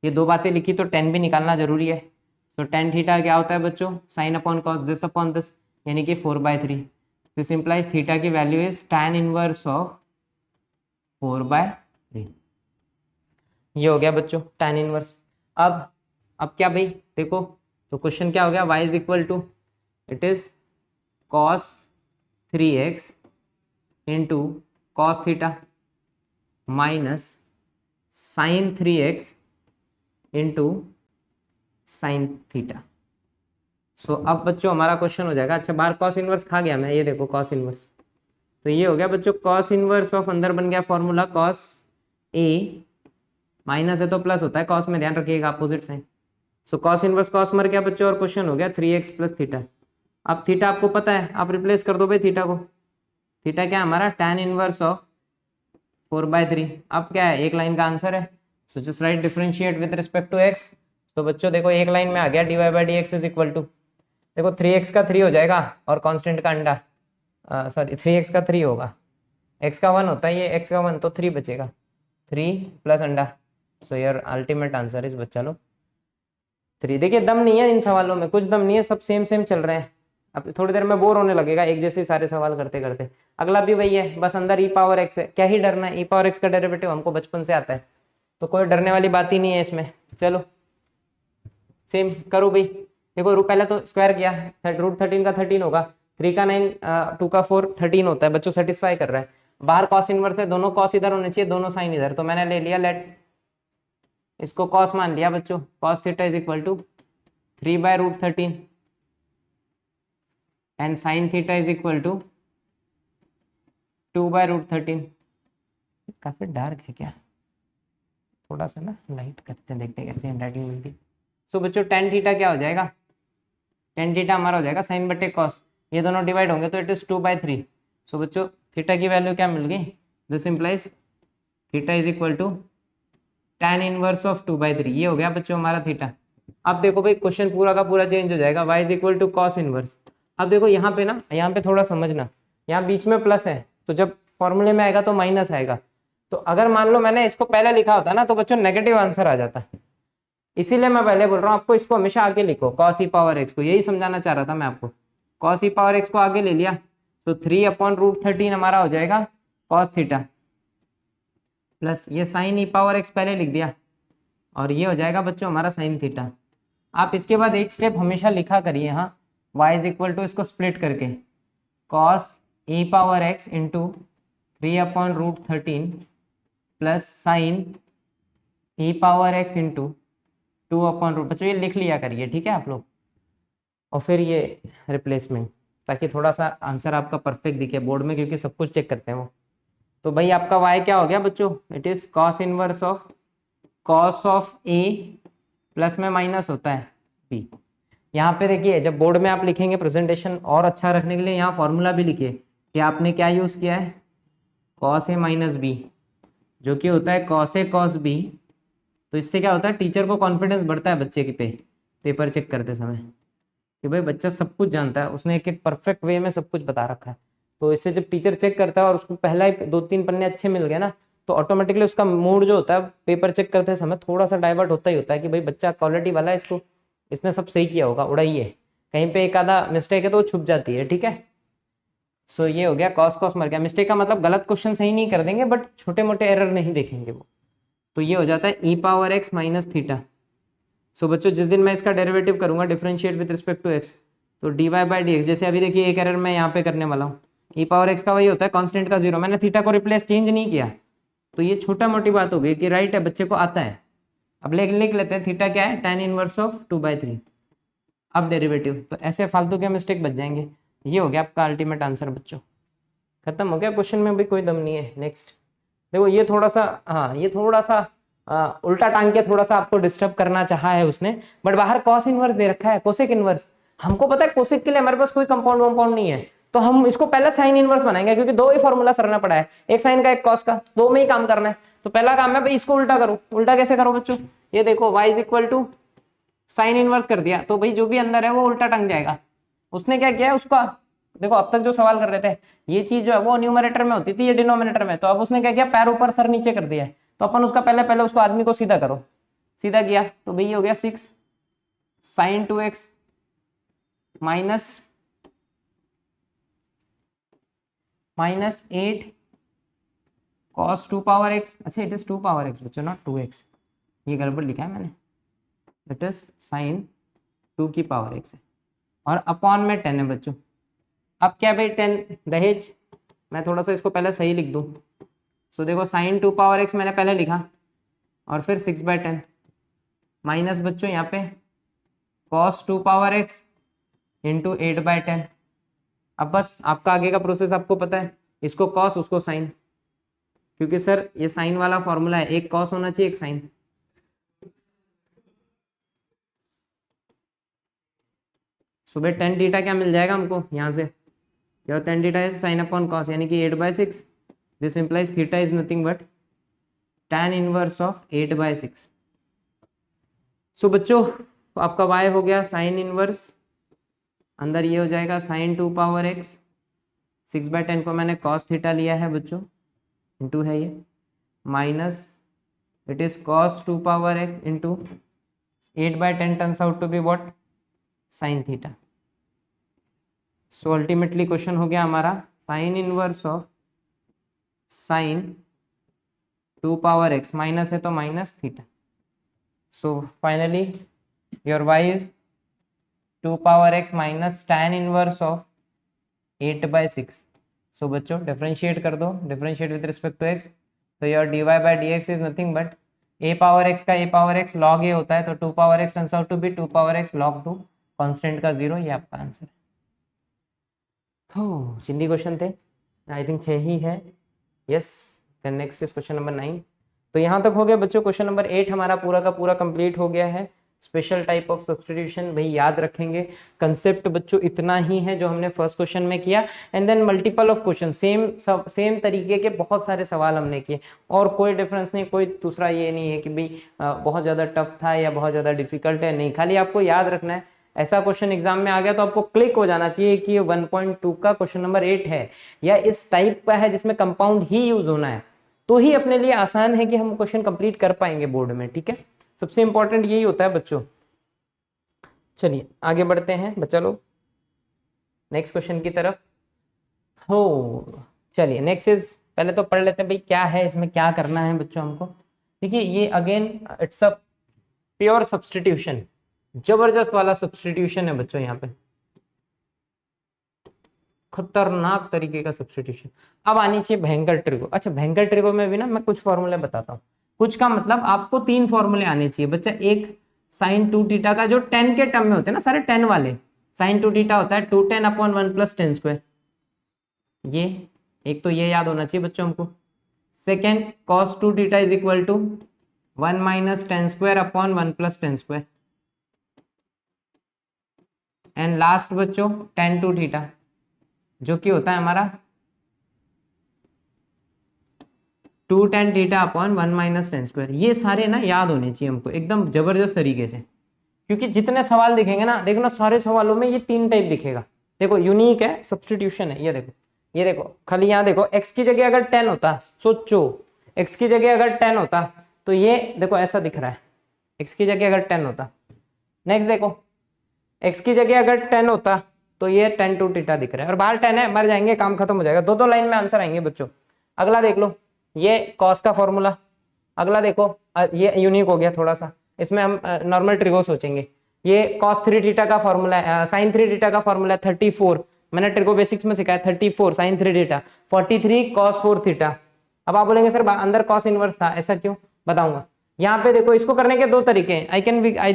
ये दो बातें लिखी तो tan भी निकालना जरूरी है। तो tan थीटा क्या होता है बच्चों, sine upon cos, this upon this, यानी कि 4/3। दिस इंप्लाइज थीटा की value is tan inverse of 4/3। ये हो गया बच्चों tan इनवर्स। अब क्या भाई देखो, तो क्वेश्चन क्या हो गया, y is equal to it is cos 3x into cos theta minus sine 3x into sine theta. So अब बच्चों हमारा क्वेश्चन हो जाएगा, अच्छा बाहर कॉस इनवर्स खा गया मैं, ये देखो कॉस इनवर्स, तो ये हो गया बच्चों कॉस इनवर्स ऑफ, अंदर बन गया फॉर्मूला कॉस ए, माइनस है तो प्लस होता है, कॉस में ध्यान रखिएगा opposite sine. So cos inverse cos मर गया बच्चों, और क्वेश्चन हो गया 3x प्लस थीटा। अब थीटा आपको पता है, आप रिप्लेस कर दो भाई थीटा को, थीटा क्या है हमारा tan इनवर्स ऑफ 4/3। अब क्या है, एक लाइन का आंसर है, so just write differentiate with respect to x। तो बच्चों देखो एक लाइन में आ गया dy by d x is equal to, देखो 3x का 3 हो जाएगा और कांस्टेंट का अंडा, सॉरी 3x का 3 होगा, x का 1 होता है, ये x का 1 तो 3 बचेगा, 3 प्लस अंडा। So your ultimate answer is बच्चा लो 3। देखिए दम नहीं है इन सवालों में, कुछ दम नहीं है, सब सेम सेम चल रहे हैं। अब थोड़ी देर में बोर होने लगेगा एक जैसे सारे सवाल करते करते। अगला भी वही है, बस अंदर e पावर x है, क्या ही डरना है, e पावर x का डेरिवेटिव हमको बचपन से आता है, तो कोई डरने वाली बात ही नहीं है इसमें। चलो सेम करो भाई, देखो पहले तो स्क्वायर किया, रूट 13 का 13 होगा, 3 का 9, 2 का 4 13 होता है बच्चों, सेटिस्फाई कर रहा है। बाहर कॉस इनवर्स है, दोनों कॉस इधर होने चाहिए, दोनों साइन इधर, तो मैंने ले लिया लेट, इसको कॉस मान लिया बच्चों, cos theta is equal to 3/√13 and sine theta is equal to 2/√13। काफी डार्क है क्या, थोड़ा सा ना लाइट करते हैं, देखते हैं कैसे हैंडराइटिंग मिलती है। सो बच्चों tan थीटा क्या हो जाएगा, tan थीटा हमारा हो जाएगा साइन बटे कॉस, ये दोनों डिवाइड होंगे तो इट इज 2/3। सो बच्चों थीटा की वैल्यू क्या मिल गई, this implies theta is equal to tan inverse of 2/3, ये हो गया बच्चों हमारा थीटा। अब देखो भाई क्वेश्चन पूरा का पूरा चेंज हो जाएगा, y is equal to cos inverse. अब देखो यहाँ पे ना, यहाँ पे थोड़ा समझना, यहाँ बीच में प्लस है, तो जब फॉर्मूले में आएगा तो माइनस आएगा, तो अगर मान लो मैंने इसको पहले लिखा होता ना तो बच्चों नेगेटिव आंसर आ जाता, इसीलिए मैं पहले बोल रहा हूँ आपको इसको हमेशा आगे लिखो, cos e पावर x को, यही समझाना चाह रहा था मैं आपको। cos e पावर x को आगे ले लिया तो 3/√13 हमारा हो जाएगा cos थीटा, प्लस ये साइन e पावर x पहले लिख दिया, और ये हो जाएगा बच्चों हमारा साइन थीटा। आप इसके बाद एक स्टेप हमेशा लिखा करिए, हाँ y इज इक्वल टू, इसको स्प्लिट करके cos e power x into 3/√13 plus sign e power x into 2/√, बच्चों ये लिख लिया करिए ठीक है आप लोग, और फिर ये रिप्लेसमेंट, ताकि थोड़ा सा आंसर आपका परफेक्ट दिखे बोर्ड में, क्योंकि सब कुछ चेक करते हैं वो। तो भाई आपका y क्या हो गया बच्चों, it is cos inverse of cos of a plus में माइनस होता है b। यहाँ पे देखिए जब बोर्ड में आप लिखेंगे प्रेजेंटेशन और अच्छा रखने के लिए, यहाँ फॉर्मूला भी लिखिए कि आपने क्या यूज किया है, cos a माइनस b जो कि होता है कॉस ए कॉस बी। तो इससे क्या होता है, टीचर को कॉन्फिडेंस बढ़ता है बच्चे के पे पेपर चेक करते समय कि भाई बच्चा सब कुछ जानता है, उसने एक एक परफेक्ट वे में सब कुछ बता रखा है। तो इससे जब टीचर चेक करता है और उसको पहला ही 2-3 पन्ने अच्छे मिल गए ना, तो ऑटोमेटिकली उसका मूड जो होता है पेपर चेक करते समय थोड़ा सा डाइवर्ट होता ही होता है कि भाई बच्चा क्वालिटी वाला है, इसको इसने सब सही किया होगा, उड़ाइए। कहीं पे एक आधा मिस्टेक है तो वो छुप जाती है, ठीक है। सो ये हो गया कॉस कॉस मर गया। मिस्टेक का मतलब गलत क्वेश्चन सही नहीं कर देंगे, बट छोटे मोटे एरर नहीं देखेंगे वो। तो ये हो जाता है e power x minus theta. So बच्चों जिस दिन मैं इसका डेरिवेटिव करूंगा differentiate with respect to x, तो dy बाई डी, जैसे अभी देखिए एक एरर मैं यहाँ पे करने वाला हूँ, e पावर x का वही होता है कांस्टेंट का 0, मैंने थीटा को रिप्लेस चेंज नहीं किया। तो ये छोटा मोटी बात हो गई कि राइट है, बच्चे को आता है। अब लिख लेते हैं थीटा क्या है, tan इनवर्स ऑफ 2/3। अब डेरिवेटिव, तो ऐसे फालतू के मिस्टेक बच जाएंगे। ये हो गया आपका अल्टीमेट आंसर बच्चों, खत्म हो गया। क्वेश्चन में भी कोई दम नहीं है। नेक्स्ट देखो, ये थोड़ा सा, हाँ ये थोड़ा सा उल्टा टांग के थोड़ा सा आपको डिस्टर्ब करना चाहा है उसने, बट बाहर कॉस इनवर्स दे रखा है, कोसेक इनवर्स। हमको पता है कोसेक के लिए हमारे पास कोई कंपाउंड वंपाउंड नहीं है, तो हम इसको पहले साइन इनवर्स बनाएंगे, क्योंकि दो ही फॉर्मूला सरना पड़ा है, एक साइन का एक कॉस का, दो में ही काम करना है। तो पहला काम है भाई इसको उल्टा करो। उल्टा कैसे करो बच्चों, ये देखो y is equal to sine inverse कर दिया, तो भाई जो भी अंदर है वो उल्टा टंग जाएगा। उसने क्या किया है उसका, देखो अब तक जो सवाल कर रहे थे, ये चीज जो है वो न्यूमरेटर में होती थी, ये डिनोमिनेटर में। तो अब उसने क्या किया, पैर ऊपर सर नीचे कर दिया है। तो अपन उसका पहले पहले उसको आदमी को सीधा करो, सीधा किया तो भाई हो गया 6 sine 2x minus 8 cos 2 power x। अच्छा इट इज 2 पावर x बच्चों, नॉट 2x, ये गड़बड़ लिखा है मैंने। इट इज साइन 2 की पावर x है, और अपॉन में 10 है बच्चों। अब क्या भाई 10 दहेज, मैं थोड़ा सा इसको पहले सही लिख दूं। सो देखो साइन 2 पावर x मैंने पहले लिखा, और फिर 6/10 माइनस बच्चों यहाँ पे कॉस 2 पावर x इंटू 8/10। अब बस आपका आगे का प्रोसेस आपको पता है, इसको कॉस उसको साइन, क्योंकि सर ये साइन वाला फॉर्मूला है, एक कॉस होना चाहिए एक साइन। सुबह 10 थीटा क्या मिल जाएगा हमको यहाँ से, क्या 10 theta is sine upon cos, यानी कि 8/6। This implies theta is nothing but tan inverse of 8/6। So बच्चों आपका y हो गया साइन इनवर्स, अंदर ये हो जाएगा साइन 2 पावर x, 6/10 को मैंने cos थीटा लिया है बच्चों, इंटू है ये, minus it is cos 2 power x into 8/10 turns out to be what, sine theta. So ultimately question हो गया हमारा sine inverse of sine 2 power x, minus है तो minus theta. So finally your y is 2 power x minus tan inverse of 8/6। So बच्चों differentiate कर दो, differentiate with respect to x, तो your dy by d x is nothing but a power x का a power x log a होता है, तो 2 power x turns out to be 2 power x log 2, constant का 0। ये आपका answer है। हो चिंदी क्वेश्चन थे, आई थिंक 6 ही है। Yes, then next is question number 9। तो यहाँ तक हो गया बच्चों, क्वेश्चन नंबर 8 हमारा पूरा का पूरा कंप्लीट हो गया है। स्पेशल टाइप ऑफ सब्सटीट्यूशन भाई याद रखेंगे, कंसेप्ट बच्चों इतना ही है जो हमने फर्स्ट क्वेश्चन में किया, and then multiple of question, same तरीके के बहुत सारे सवाल हमने किए, और कोई डिफरेंस नहीं, कोई दूसरा ये नहीं है कि भाई बहुत ज़्यादा टफ था या बहुत ज़्यादा डिफिकल्ट है, नहीं, खाली आपको याद रखना है। ऐसा क्वेश्चन एग्जाम में आ गया तो आपको क्लिक हो जाना चाहिए कि ये 1.2 का क्वेश्चन नंबर 8 है, या इस टाइप का है जिसमें कंपाउंड ही यूज होना है, तो ही अपने लिए आसान है कि हम क्वेश्चन कंप्लीट कर पाएंगे बोर्ड में, ठीक है। सबसे इंपॉर्टेंट यही होता है बच्चों। चलिए आगे बढ़ते हैं बच्चा लोग नेक्स्ट क्वेश्चन की तरफ। हो चलिए नेक्स्ट इज, पहले तो पढ़ लेते हैं भाई क्या है इसमें, क्या करना है बच्चों हमको। देखिए ये again it's a pure substitution, जबरदस्त वाला सब्सटीट्यूशन है बच्चों, यहाँ पे खतरनाक तरीके का सब्सटीट्यूशन। अब आनी चाहिए भयंकर ट्रिको। अच्छा भयंकर ट्रिको में भी ना मैं कुछ फॉर्मूले बताता हूँ, कुछ का मतलब आपको 3 फॉर्मूले आने चाहिए बच्चा। एक साइन 2 थीटा का जो 10 के टर्म में होते हैं ना सारे 10 वाले, साइन 2 थीटा होता है 2tan अपॉन 1 प्लस 10 स्क्वायर, ये एक तो ये याद होना चाहिए बच्चों हमको। Second cos 2 theta is equal to 1 minus 10 square upon 1 plus 10 square, and last बच्चों tan 2 थीटा जो कि होता है हमारा 2 tan theta upon 1 minus ten square. ये सारे ना याद होने चाहिए हमको एकदम जबरदस्त तरीके से, क्योंकि जितने सवाल दिखेंगे ना, देखो ना सारे सवालों में ये 3 टाइप दिखेगा। देखो यूनिक है, सब्स्टिट्यूशन है, ये देखो खाली यहाँ देखो, x की जगह अगर 10 होता, सोचो x की जगह अगर 10 होता तो ये देखो ऐसा दिख रहा है, x की जगह अगर 10 होता। नेक्स्ट देखो, x की जगह अगर 10 होता तो ये 10 टू थीटा दिख रहा है, और बाहर 10 है, मर जाएंगे, काम खत्म हो जाएगा। दो लाइन में आंसर आएंगे बच्चों। अगला देख लो, ये कॉस का फॉर्मूला। अगला देखो, ये यूनिक हो गया थोड़ा सा, इसमें हम नॉर्मल ट्रिगो सोचेंगे। ये cos 3 थीटा का फॉर्मूला है, sin 3 थीटा का फॉर्मूला है 34। मैंने ट्रिगो बेसिक्स में सिखाया 34 sin 3 थीटा, 43 cos 4 थीटा। अब आप बोलेंगे सर अंदर cos इनवर्स था, ऐसा क्यों, बताऊंगा। यहाँ पे देखो, इसको करने के दो तरीके हैं,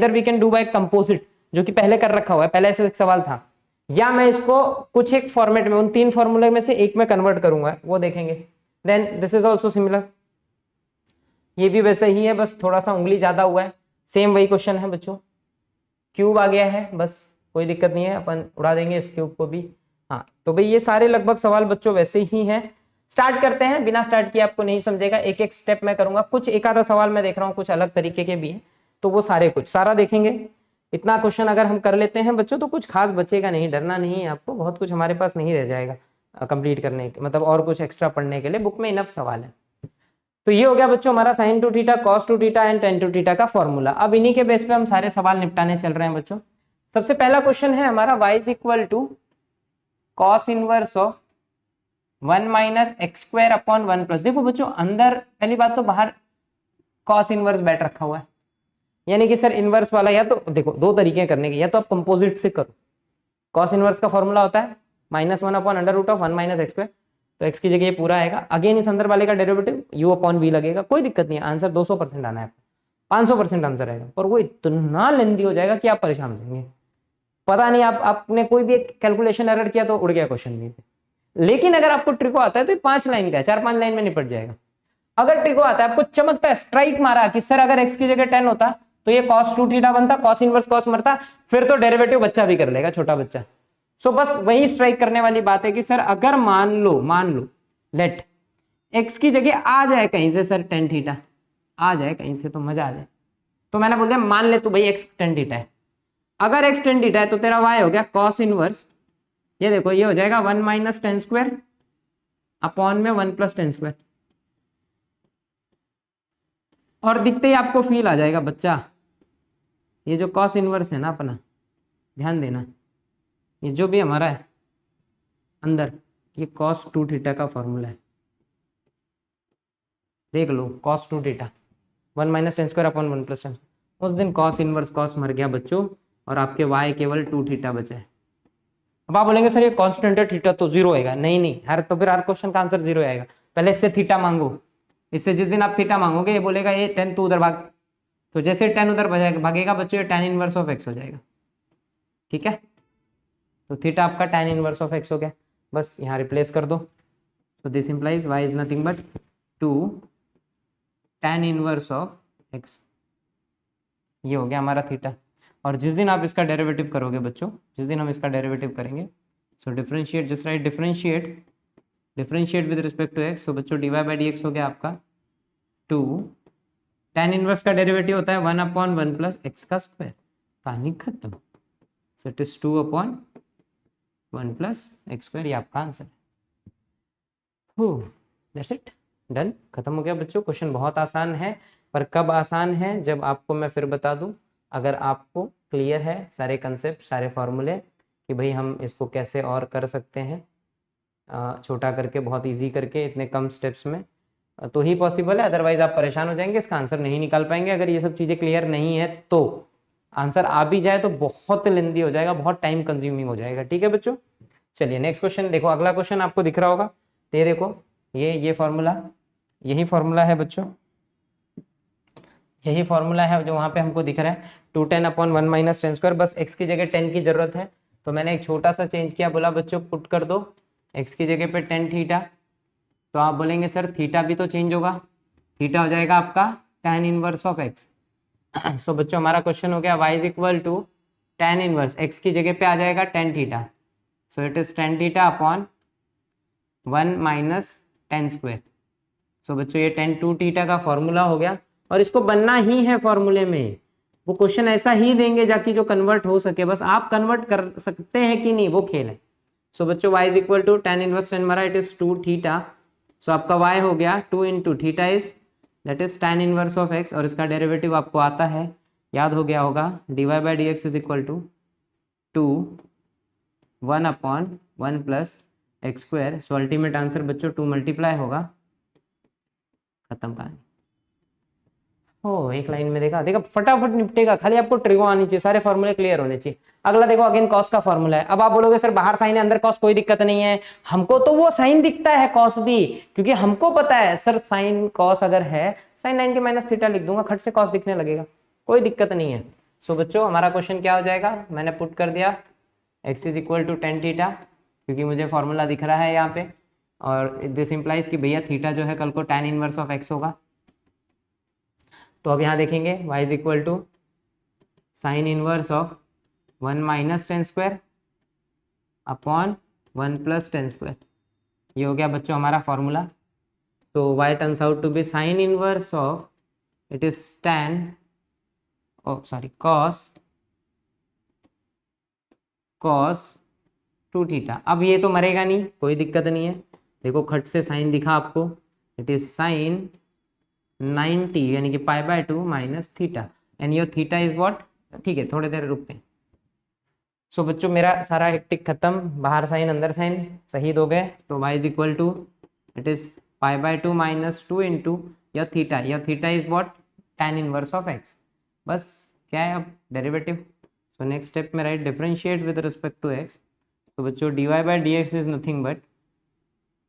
we can do by composite, जो कि पहले कर रखा हुआ है, पहले ऐसे एक सवाल था, या मैं इसको कुछ एक फॉर्मेट में उन 3 फॉर्मूले में से एक में कन्वर्ट करूंगा, वो देखेंगे। Then this is also similar, ये भी वैसे ही है, बस थोड़ा सा उंगली ज्यादा हुआ है, सेम वही क्वेश्चन है बच्चों, क्यूब आ गया है, बस कोई दिक्कत नहीं है, अपन उड़ा देंगे इस क्यूब को भी। हाँ तो भाई ये सारे लगभग सवाल बच्चों वैसे ही हैं। स्टार्ट करते हैं, बिना स्टार्ट किए आपको नहीं समझेगा, एक एक स्टेप मैं करूंगा, कुछ एक आधा सवाल मैं देख रहा हूँ कुछ अलग तरीके के भी हैं, तो वो सारे कुछ सारा देखेंगे। इतना क्वेश्चन अगर हम कर लेते हैं बच्चों तो कुछ खास बचेगा नहीं, डरना नहीं है आपको, बहुत कुछ हमारे पास नहीं रह जाएगा कंप्लीट करने के, मतलब और कुछ एक्स्ट्रा पढ़ने के लिए, बुक में इनफ सवाल है। तो ये हो गया बच्चों हमारा sin 2 theta, cos 2 theta and tan 2 theta का फॉर्मूला। अब इन्हीं के बेस पे हम सारे सवाल निपटाने चल रहे हैं बच्चों। सबसे पहला क्वेश्चन है हमारा y is equal to cos inverse of 1 minus x square upon 1 plus. देखो बच्चों अंदर पहली बात तो बाहर cos इनवर्स बैठ रखा हुआ है, यानी कि सर इनवर्स वाला, या तो देखो दो तरीके करने के, या तो आप कंपोजिट से करो। cos इनवर्स का फॉर्मूला होता है -1 upon under root of 1 minus x square, तो x की जगह ये पूरा आएगा, अगेन इस अंदर वाले का डेरिवेटिव u अपॉन v लगेगा, कोई दिक्कत नहीं है, आंसर 200% आना है, 500% आंसर आएगा, पर वो इतना लेंदी हो जाएगा कि आप परेशान हो जाएंगे। पता नहीं आपने कोई भी एक कैलकुलेशन एरर किया तो उड़ गया क्वेश्चन भी। लेकिन अगर आपको ट्रिको आता है तो 5 लाइन का है, 4-5 लाइन में निपट जाएगा। अगर ट्रिको आता है, आपको चमकता है, स्ट्राइक मारा कि सर अगर x की जगह 10 होता तो ये cos 2 थीटा बनता, cos इनवर्स cos मरता, फिर तो डेरिवेटिव बच्चा भी कर लेगा, छोटा बच्चा। सो बस वही स्ट्राइक करने वाली बात है कि सर अगर मान लो लेट x की जगह आ जाए कहीं से सर tan थीटा आ जाए कहीं से, तो मजा आ जाए, तो मैंने बोल दिया मान ले तू भाई x tan थीटा है। अगर x tan थीटा है तो तेरा y हो गया cos इनवर्स, ये देखो ये हो जाएगा 1 माइनस टेन स्क्वायर अपॉन में 1 प्लस टेन स्क्वायर, और दिखते ही आपको फील आ जाएगा बच्चा, ये जो cos इनवर्स है ना अपना, ध्यान देना, ये जो भी हमारा है अंदर, ये cos 2 थीटा का फॉर्मूला है, देख लो cos 2 theta 1 minus ten square upon 1 plus ten. उस दिन cos इनवर्स cos मर गया बच्चों, और आपके y केवल 2 थीटा बचा है। अब आप बोलेंगे सर ये कांस्टेंट है थीटा तो जीरो आएगा, नहीं तो फिर हर क्वेश्चन का आंसर जीरो आएगा। पहले इससे थीटा मांगो, इससे जिस दिन आप थीटा मांगोगे ये बोलेगा ये 10 तो उधर भाग, तो जैसे 10 उधर भागेगा बच्चों ये tan इनवर्स ऑफ x हो जाएगा, ठीक है। तो थीटा आपका tan इनवर्स ऑफ x हो गया, बस यहाँ रिप्लेस कर दो, तो this implies y is nothing but 2 tan inverse of x, ये हो गया हमारा थीटा। और जिस दिन आप इसका डेरिवेटिव करोगे बच्चों, जिस दिन हम इसका डेरिवेटिव करेंगे, so differentiate, just write differentiate with respect to x, so बच्चों dy बाई dx हो गया आपका 2 tan इनवर्स का डेरिवेटिव होता है 1 अपॉन 1 प्लस एक्स का स्क्वायर, कहानी खत्म। सो it is 2 upon 1 plus x square, ये आपका आंसर है। दैट्स इट, डन, खत्म हो गया बच्चों। क्वेश्चन बहुत आसान है, पर कब आसान है, जब आपको मैं फिर बता दूं, अगर आपको क्लियर है सारे कंसेप्ट, सारे फॉर्मूले, कि भाई हम इसको कैसे और कर सकते हैं छोटा करके, बहुत इजी करके, इतने कम स्टेप्स में, तो ही पॉसिबल है, अदरवाइज आप परेशान हो जाएंगे, इसका आंसर नहीं निकाल पाएंगे। अगर ये सब चीज़ें क्लियर नहीं है तो आंसर आ भी जाए तो बहुत लेंदी हो जाएगा, बहुत टाइम कंज्यूमिंग हो जाएगा, ठीक है बच्चों। चलिए नेक्स्ट क्वेश्चन देखो, अगला क्वेश्चन आपको दिख रहा होगा, ये देखो ये फॉर्मूला, यही फॉर्मूला है बच्चों, यही फॉर्मूला है जो वहाँ पे हमको दिख रहा है 2 tan upon 1 minus ten square, बस x की जगह 10 की जरूरत है, तो मैंने एक छोटा सा चेंज किया, बोला बच्चों पुट कर दो x की जगह पे 10 थीटा, तो आप बोलेंगे सर थीटा भी तो चेंज होगा, थीटा हो जाएगा आपका tan inverse of x। So बच्चों हमारा क्वेश्चन हो गया y is equal to tan inverse, x की जगह पे आ जाएगा tan theta, so it is tan theta upon 1 minus ten square, so बच्चों ये tan 2 थीटा का फॉर्मूला हो गया, और इसको बनना ही है फॉर्मूले में, वो क्वेश्चन ऐसा ही देंगे जाकि जो कन्वर्ट हो सके, बस आप कन्वर्ट कर सकते हैं कि नहीं वो खेल है। सो बच्चों y is equal to tan inverse tan मरा इट इज 2 थीटा, सो आपका y हो गया 2 into theta is that is tan inverse of x, और इसका डेरिवेटिव आपको आता है, याद हो गया होगा, dy by d x is equal to 2 1 upon 1 plus x square. So ultimate answer बच्चों 2 मल्टीप्लाई होगा, खत्म कहानी। हो एक लाइन में देखा देखा फटाफट निपटेगा, खाली आपको ट्रिगो आनी चाहिए, सारे फॉर्मूले क्लियर होने चाहिए। अगला देखो अगेन कॉस का फॉर्मूला है। अब आप बोलोगे सर बाहर साइन है अंदर कॉस, कोई दिक्कत नहीं है, हमको तो वो साइन दिखता है कॉस भी, क्योंकि हमको पता है सर साइन कॉस अगर है साइन 90 माइनस थीटा लिख दूंगा, खट से कॉस दिखने लगेगा, कोई दिक्कत नहीं है। सो बच्चों हमारा क्वेश्चन क्या हो जाएगा, मैंने पुट कर दिया x is equal to tan theta, क्योंकि मुझे फॉर्मूला दिख रहा है यहाँ पे, और दिस इंप्लाइज कि भैया थीटा जो है कल को tan इनवर्स ऑफ x होगा। तो अब यहाँ देखेंगे y is equal to sine inverse of 1 minus ten square upon 1 plus tan square, ये हो गया बच्चों हमारा फॉर्मूला। तो y turns out to be sine inverse of it is tan cos 2 theta. अब ये तो मरेगा नहीं, कोई दिक्कत नहीं है, देखो खट से साइन दिखा आपको, इट इज साइन 90 यानी कि पाई by 2 minus theta, and your theta is what, ठीक है थोड़ी देर रुकते हैं। सो बच्चों मेरा सारा हेक्टिक खत्म, बाहर साइन अंदर साइन सही हो गए, तो y is equal to it is pi by 2 minus 2 into your theta is what tan inverse of x, बस क्या है अब डेरिवेटिव। सो नेक्स्ट स्टेप में write differentiate with respect to x। तो बच्चों dy by d x is nothing but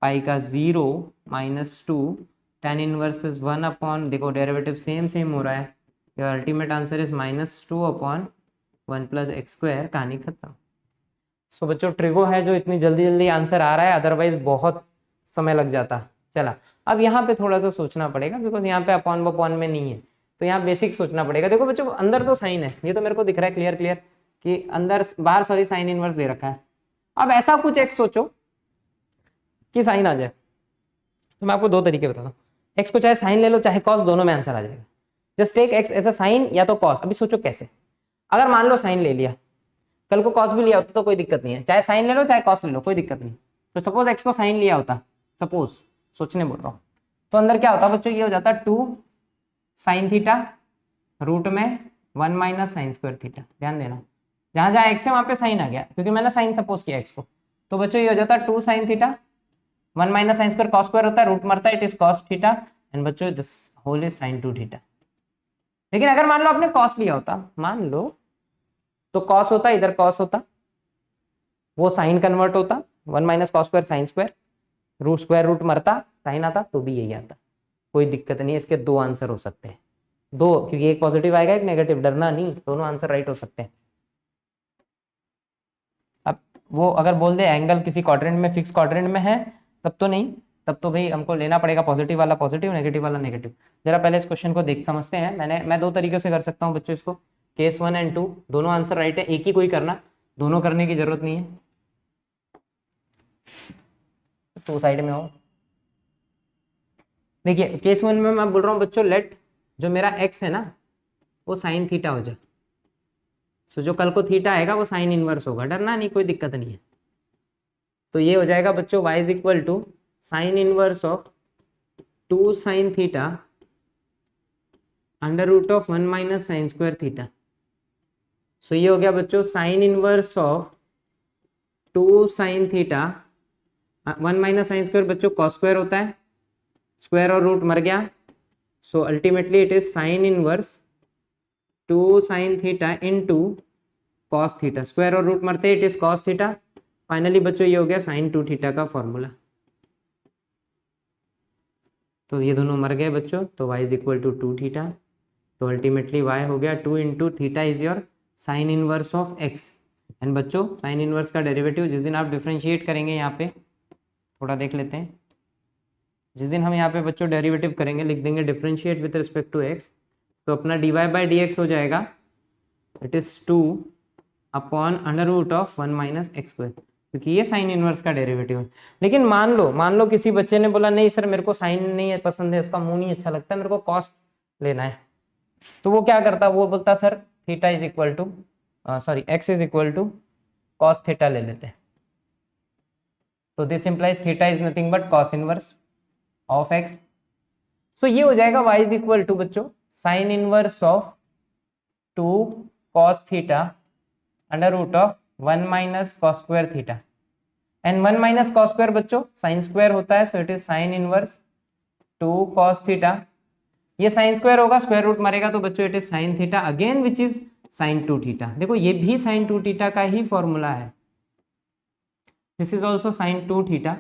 pi का 0 minus 2 tan inverse is 1 upon, देखो derivative same हो रहा है, your ultimate answer is minus 2 upon 1 plus x square, कहानी खत्म। सो बच्चों ट्रिगो है जो इतनी जल्दी आंसर आ रहा है, अदरवाइज बहुत समय लग जाता। चला अब यहाँ पे थोड़ा सा सोचना पड़ेगा, बिकॉज यहाँ पे अपॉन में नहीं है, तो यहाँ बेसिक सोचना पड़ेगा। देखो बच्चों अंदर तो साइन है, ये तो मेरे को दिख रहा है क्लियर कि अंदर बाहर सॉरी साइन इनवर्स दे रखा है। अब ऐसा कुछ एक्स सोचो कि साइन आ जाए, तो मैं आपको दो तरीके बताता हूँ, एक्स को चाहे साइन ले लो चाहे कॉस, दोनों में आंसर आ जाएगा। Just take x as a sine या तो कॉस। अभी सोचो कैसे, अगर मान लो साइन ले लिया, कल को कॉस भी लिया होता तो कोई दिक्कत नहीं है, चाहे साइन ले लो चाहे कॉस ले लो कोई दिक्कत नहीं। तो सपोज एक्स को साइन लिया होता, सपोज सोचने बोल रहा हूँ, तो अंदर क्या होता बच्चों, ये हो जाता 2 साइन थीटा रूट में 1 माइनस साइन स्क्वायर थीटा। ध्यान देना जहां जहां एक्स है वहां पे साइन आ गया, क्योंकि मैंने साइन सपोज किया एक्स को, तो बच्चों ये हो जाता 2 sine theta 1 minus sine square cos square होता है, रूट मरता है, it is cos theta, and बच्चों this whole is sine 2 theta. लेकिन अगर मान लो आपने कॉस लिया होता, मान लो, तो कॉस होता इधर कॉस होता, वो साइन कन्वर्ट होता 1 minus cos square sine square, root square root मरता, साइन आता तो भी यही आता, कोई दिक्कत नहीं है। इसके दो आंसर हो सकते हैं, दो, क्योंकि एक पॉजिटिव आएगा एक नेगेटिव, डरना नहीं, दोनों आंसर राइट हो सकते हैं। अब वो अगर बोल दे एंगल किसी क्वाड्रेंट में फिक्स क्वाड्रेंट में है तब तो नहीं, तब तो भाई हमको लेना पड़ेगा पॉजिटिव वाला पॉजिटिव, नेगेटिव वाला नेगेटिव। जरा पहले इस क्वेश्चन को देख समझते हैं। मैं दो तरीके से कर सकता हूँ बच्चों इसको, केस 1 एंड 2 दोनों आंसर राइट है, एक ही कोई करना, दोनों करने की जरूरत नहीं है। तो साइड में हो, देखिए केस 1 में मैं बोल रहा हूँ बच्चों लेट जो मेरा एक्स है ना वो साइन थीटा हो जाए, सो जो कल को थीटा आएगा वो साइन इनवर्स होगा, डरना नहीं कोई दिक्कत नहीं है। तो ये हो जाएगा बच्चों y is equal to sine inverse of 2 sine theta under root of 1 minus sine square theta. So ये हो गया बच्चों sine inverse of 2 sine theta 1 minus sine square बच्चों कॉस स्क्वायर होता है, स्क्वायर और रूट मर गया, so ultimately it is sine inverse 2 sine theta into cos theta, square और रूट मरते it is cos theta. Finally बच्चों ये हो गया साइन 2 थीटा का फॉर्मूला। तो ये दोनों मर गए बच्चों, तो y is equal to 2 theta, तो अल्टीमेटली y हो गया 2 into theta is your sine inverse of x। And बच्चों साइन इनवर्स का डेरिवेटिव जिस दिन आप डिफरेंशिएट करेंगे, यहाँ पे थोड़ा देख लेते हैं, जिस दिन हम यहाँ पे बच्चों डेरिवेटिव करेंगे लिख देंगे differentiate with respect to x, तो अपना dy बाई डी एक्स हो जाएगा it is 2 upon under root of 1 minus x square. क्योंकि ये साइन इनवर्स का डेरिवेटिव है। लेकिन मान लो किसी बच्चे ने बोला नहीं सर मेरे को साइन नहीं पसंद है, उसका मुंह नहीं अच्छा लगता, मेरे को कॉस लेना है, तो वो क्या करता, वो बोलता sir theta is equal to x is equal to cos theta ले लेते हैं। तो this implies theta is nothing but cos inverse of x. So ये हो जाएगा y इज इक्वल टू बच्चों sine inverse of 2 cos theta under root of 1 minus cos square theta, and 1 minus cos square बच्चों sine square होता है, so it is sine inverse 2 cos theta. ये sine square होगा, square root मरेगा, तो बच्चों it is sine theta again which is sine 2 theta. देखो ये भी साइन 2 थीटा का ही फॉर्मूला है, this is also sine 2 theta.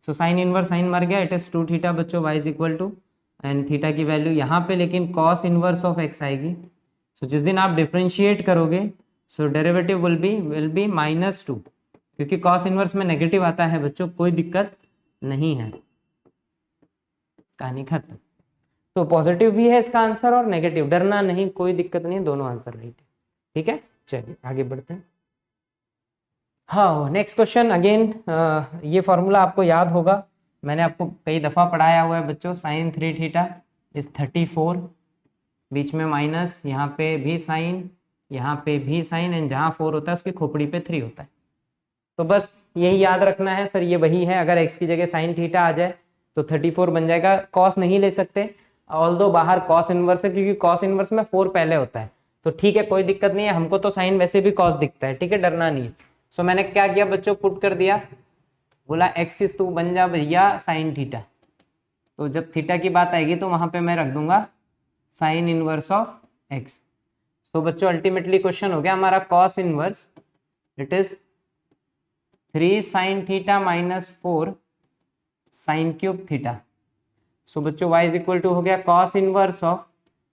So sine inverse sine मर गया, इट इज 2 थीटा बच्चों, y is equal to and theta की वैल्यू यहाँ पे लेकिन कॉस इनवर्स ऑफ x आएगी। सो जिस दिन आप डिफरेंशिएट करोगे सो डेरिवेटिव विल बी -2, क्योंकि कॉस इनवर्स में नेगेटिव आता है बच्चों, कोई दिक्कत नहीं है, कहानी खत्म। तो पॉजिटिव भी है इसका आंसर और नेगेटिव, डरना नहीं, कोई दिक्कत नहीं, दोनों आंसर राइट है। ठीक है, चलिए आगे बढ़ते हैं। हाँ नेक्स्ट क्वेश्चन अगेन, ये फॉर्मूला आपको याद होगा, मैंने आपको कई दफ़ा पढ़ाया हुआ है बच्चों। साइन 3 थीटा इज 34, बीच में माइनस, यहाँ पे भी साइन, यहाँ पे भी साइन, एंड जहाँ 4 होता है उसकी खोपड़ी पे 3 होता है। तो बस यही याद रखना है सर, ये वही है, अगर x की जगह साइन थीटा आ जाए तो 34 बन जाएगा। कॉस नहीं ले सकते, ऑल्दो बाहर कॉस इनवर्स है, क्योंकि कॉस इनवर्स में 4 पहले होता है, तो ठीक है कोई दिक्कत नहीं है, हमको तो साइन वैसे भी कॉस दिखता है, ठीक है डरना नहीं। सो मैंने क्या किया बच्चों, पुट कर दिया, बोला एक्सिस तू बन जा भैया साइन थीटा, तो जब थीटा की बात आएगी तो वहां पे मैं रख दूंगा साइन इनवर्स ऑफ एक्स। तो बच्चों अल्टीमेटली क्वेश्चन हो गया हमारा cos inverse, it is 3 sine theta minus 4 sine cube theta. So बच्चों y इज इक्वल टू हो गया cos inverse of,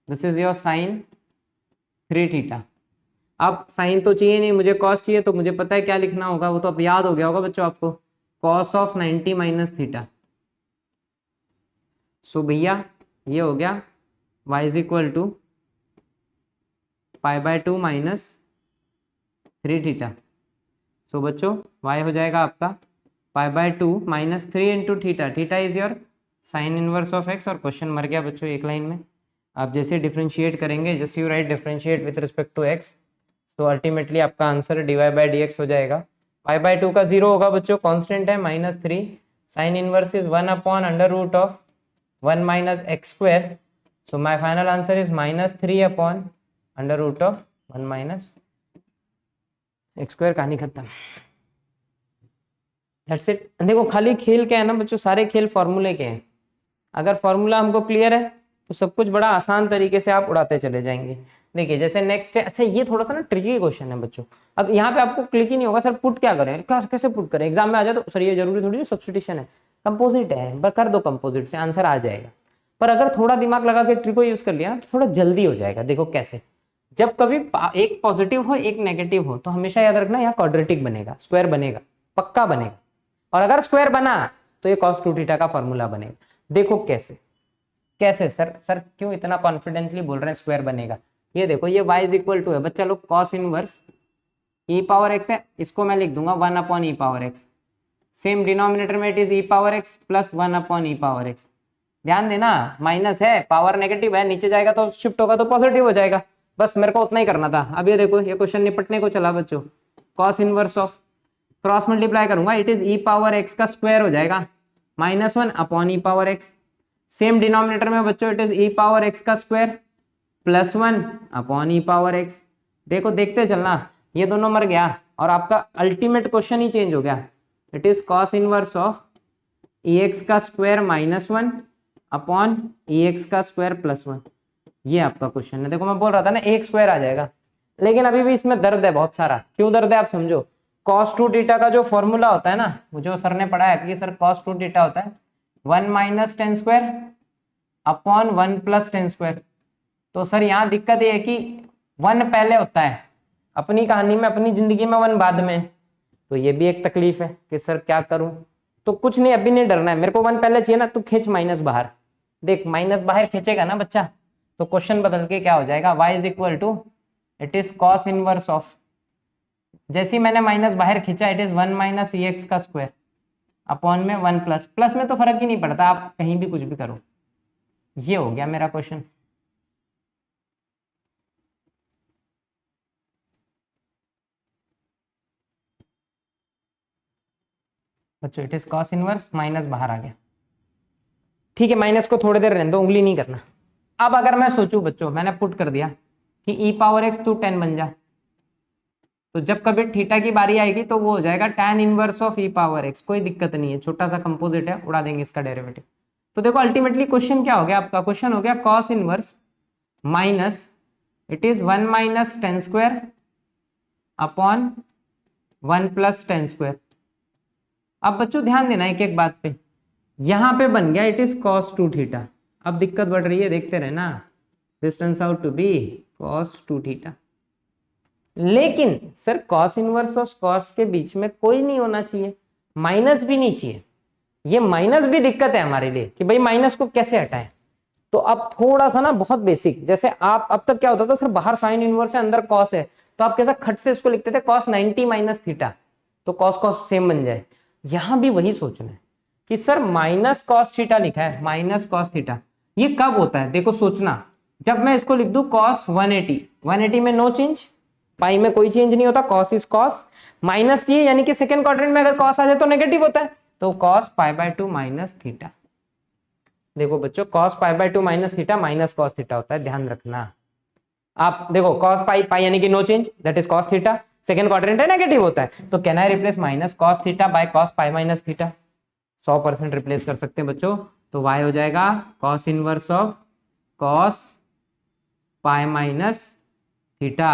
this is your sine 3 theta. अब साइन तो चाहिए नहीं मुझे, कॉस चाहिए, तो मुझे पता है क्या लिखना होगा, वो तो अब याद हो गया होगा बच्चों आपको, cos of 90 minus theta. So भैया ये हो गया y is equal to π/2 minus 3 theta. So बच्चों y हो जाएगा आपका π/2 minus 3 into theta, theta is your sine inverse of x, और क्वेश्चन मर गया बच्चों एक लाइन में। आप जैसे डिफरेंशिएट करेंगे, जैसे you write differentiate with respect to x, तो अल्टीमेटली आपका आंसर dy/dx हो जाएगा। π/2 का 0 होगा बच्चों, कांस्टेंट है -3, sine inverse is 1 upon under root of 1 minus x square. So my final answer is -3 upon under root of 1 minus x square, कहानी खत्म। That's it. देखो खाली खेल क्या है ना बच्चों, सारे खेल फॉर्मूले के हैं, अगर फॉर्मूला हमको क्लियर है तो सब कुछ बड़ा आसान तरीके से आप उड़ाते चले जाएंगे। देखिए जैसे नेक्स्ट है, अच्छा ये थोड़ा सा ना ट्रिकी क्वेश्चन है बच्चों। अब यहाँ पे आपको क्लिक ही नहीं होगा सर पुट क्या करें, कैसे पुट करें, एग्जाम में आ जाए तो सर ये जरूरी थोड़ी सब्स्टिट्यूशन है, कंपोजिट है, कर दो कंपोजिट से आंसर आ जाएगा। पर अगर थोड़ा दिमाग लगा के ट्रिक को यूज कर लिया तो थोड़ा जल्दी हो जाएगा। देखो कैसे, जब कभी एक पॉजिटिव हो एक नेगेटिव हो तो हमेशा याद रखना यहाँ क्वाड्रेटिक बनेगा, स्क्वायर बनेगा, पक्का बनेगा, और अगर स्क्वायर बना तो ये cos 2 थीटा का फॉर्मूला बनेगा। देखो कैसे कैसे सर क्यों इतना कॉन्फिडेंटली बोल रहे हैं स्क्वायर बनेगा, ये देखो ये y इज इक्वल टू है बच्चा लोग cos inverse e power x है, इसको मैं लिख दूंगा 1 upon e power x, same denominator में it is e power x plus 1 upon e power x। ध्यान देना माइनस है, पावर नेगेटिव है, नीचे जाएगा तो शिफ्ट होगा तो पॉजिटिव हो जाएगा, बस मेरे को उतना ही करना था। अब ये देखो ये क्वेश्चन निपटने को चला बच्चों, cos inverse of cross multiply करूंगा, it is e power x का स्क्वायर हो जाएगा -1 upon e power x, same denominator में बच्चों it is e power x का square plus 1 upon e power x। देखो देखते चलना, ये दोनों मर गया और आपका अल्टीमेट क्वेश्चन ही चेंज हो गया, it is cos inverse of ex का स्क्वायर -1 अपॉन ex का स्क्वायर प्लस 1। ये आपका क्वेश्चन है। देखो मैं बोल रहा था ना एक स्क्वायर आ जाएगा, लेकिन अभी भी इसमें दर्द है बहुत सारा। क्यों दर्द है आप समझो, cos 2 थीटा का जो फॉर्मूला होता है ना, जो सर ने पढ़ाया कि सर cos 2 थीटा होता है 1 minus ten square upon 1 plus tan square. तो सर यहाँ दिक्कत ये है कि 1 पहले होता है अपनी कहानी में, अपनी जिंदगी में 1 बाद में, तो ये भी एक तकलीफ है कि सर क्या करूं। तो कुछ नहीं, अभी नहीं डरना है, मेरे को 1 पहले चाहिए ना, तू खींच माइनस बाहर, देख माइनस बाहर खींचेगा ना बच्चा तो क्वेश्चन बदल के क्या हो जाएगा, y is equal to it is cos inverse of जैसे ही मैंने माइनस बाहर खींचा, it is 1 minus e x का स्क्वायर अपॉन में 1 प्लस, प्लस में तो फर्क ही नहीं पड़ता, आप कहीं भी कुछ भी करो। ये हो गया मेरा क्वेश्चन। बच्चों it is cos inverse, minus बाहर आ गया। ठीक है, माइनस को थोड़ी देर रहने दो, उंगली नहीं करना। अब अगर मैं सोचूं बच्चों, मैंने पुट कर दिया कि ई पावर एक्स तू 10 बन जा, तो जब कभी थीटा की बारी आएगी तो वो हो जाएगा tan inverse of E power x. कोई दिक्कत नहीं है, छोटा सा कंपोजिट है, उड़ा देंगे इसका डेरिवेटिव। तो देखो अल्टीमेटली क्वेश्चन क्या हो गया आपका, क्वेश्चन हो गया cos inverse minus it is 1 minus ten square upon 1 plus tan square. अब बच्चों ध्यान देना एक एक बात पे, यहां पे बन गया इट इज कॉस 2 थीटा। अब दिक्कत बढ़ रही है, देखते रहे ना, this turns out to be cos 2 theta. लेकिन सर कॉस इनवर्स और कॉस के बीच में कोई नहीं होना चाहिए, माइनस भी नहीं चाहिए। ये माइनस भी दिक्कत है हमारे लिए कि भाई माइनस को कैसे हटाएं। तो अब थोड़ा सा ना बहुत बेसिक, जैसे आप अब तक क्या होता था सर बाहर साइन इनवर्स है अंदर कॉस है, तो आप कैसा खट से इसको लिखते थे कॉस 90 माइनस थीटा, तो कॉस कॉस सेम बन जाए। यहां भी वही सोचना है कि सर माइनस कॉस थीटा लिखा है, माइनस कॉस थीटा, ये कब होता है देखो सोचना, जब मैं इसको लिख दूं कॉस 180, 180 में नो चेंज, पाई में कोई चेंज नहीं होता, कॉस इज कॉस, माइनस ये यानी कि सेकंड क्वाड्रेंट में अगर कॉस आ जाए तो नेगेटिव होता है, तो cos pi by 2 minus theta. देखो बच्चों cos pi by 2 minus theta minus cos theta होता है, ध्यान रखना। आप देखो कॉस पाई, पाई यानी कि no change, that is cos theta, second quadrant है नेगेटिव होता है, तो can I replace minus cos theta by cos pi minus theta, 100% replace कर सकते हैं बच्चों। तो y हो जाएगा cos inverse of cos pi minus theta.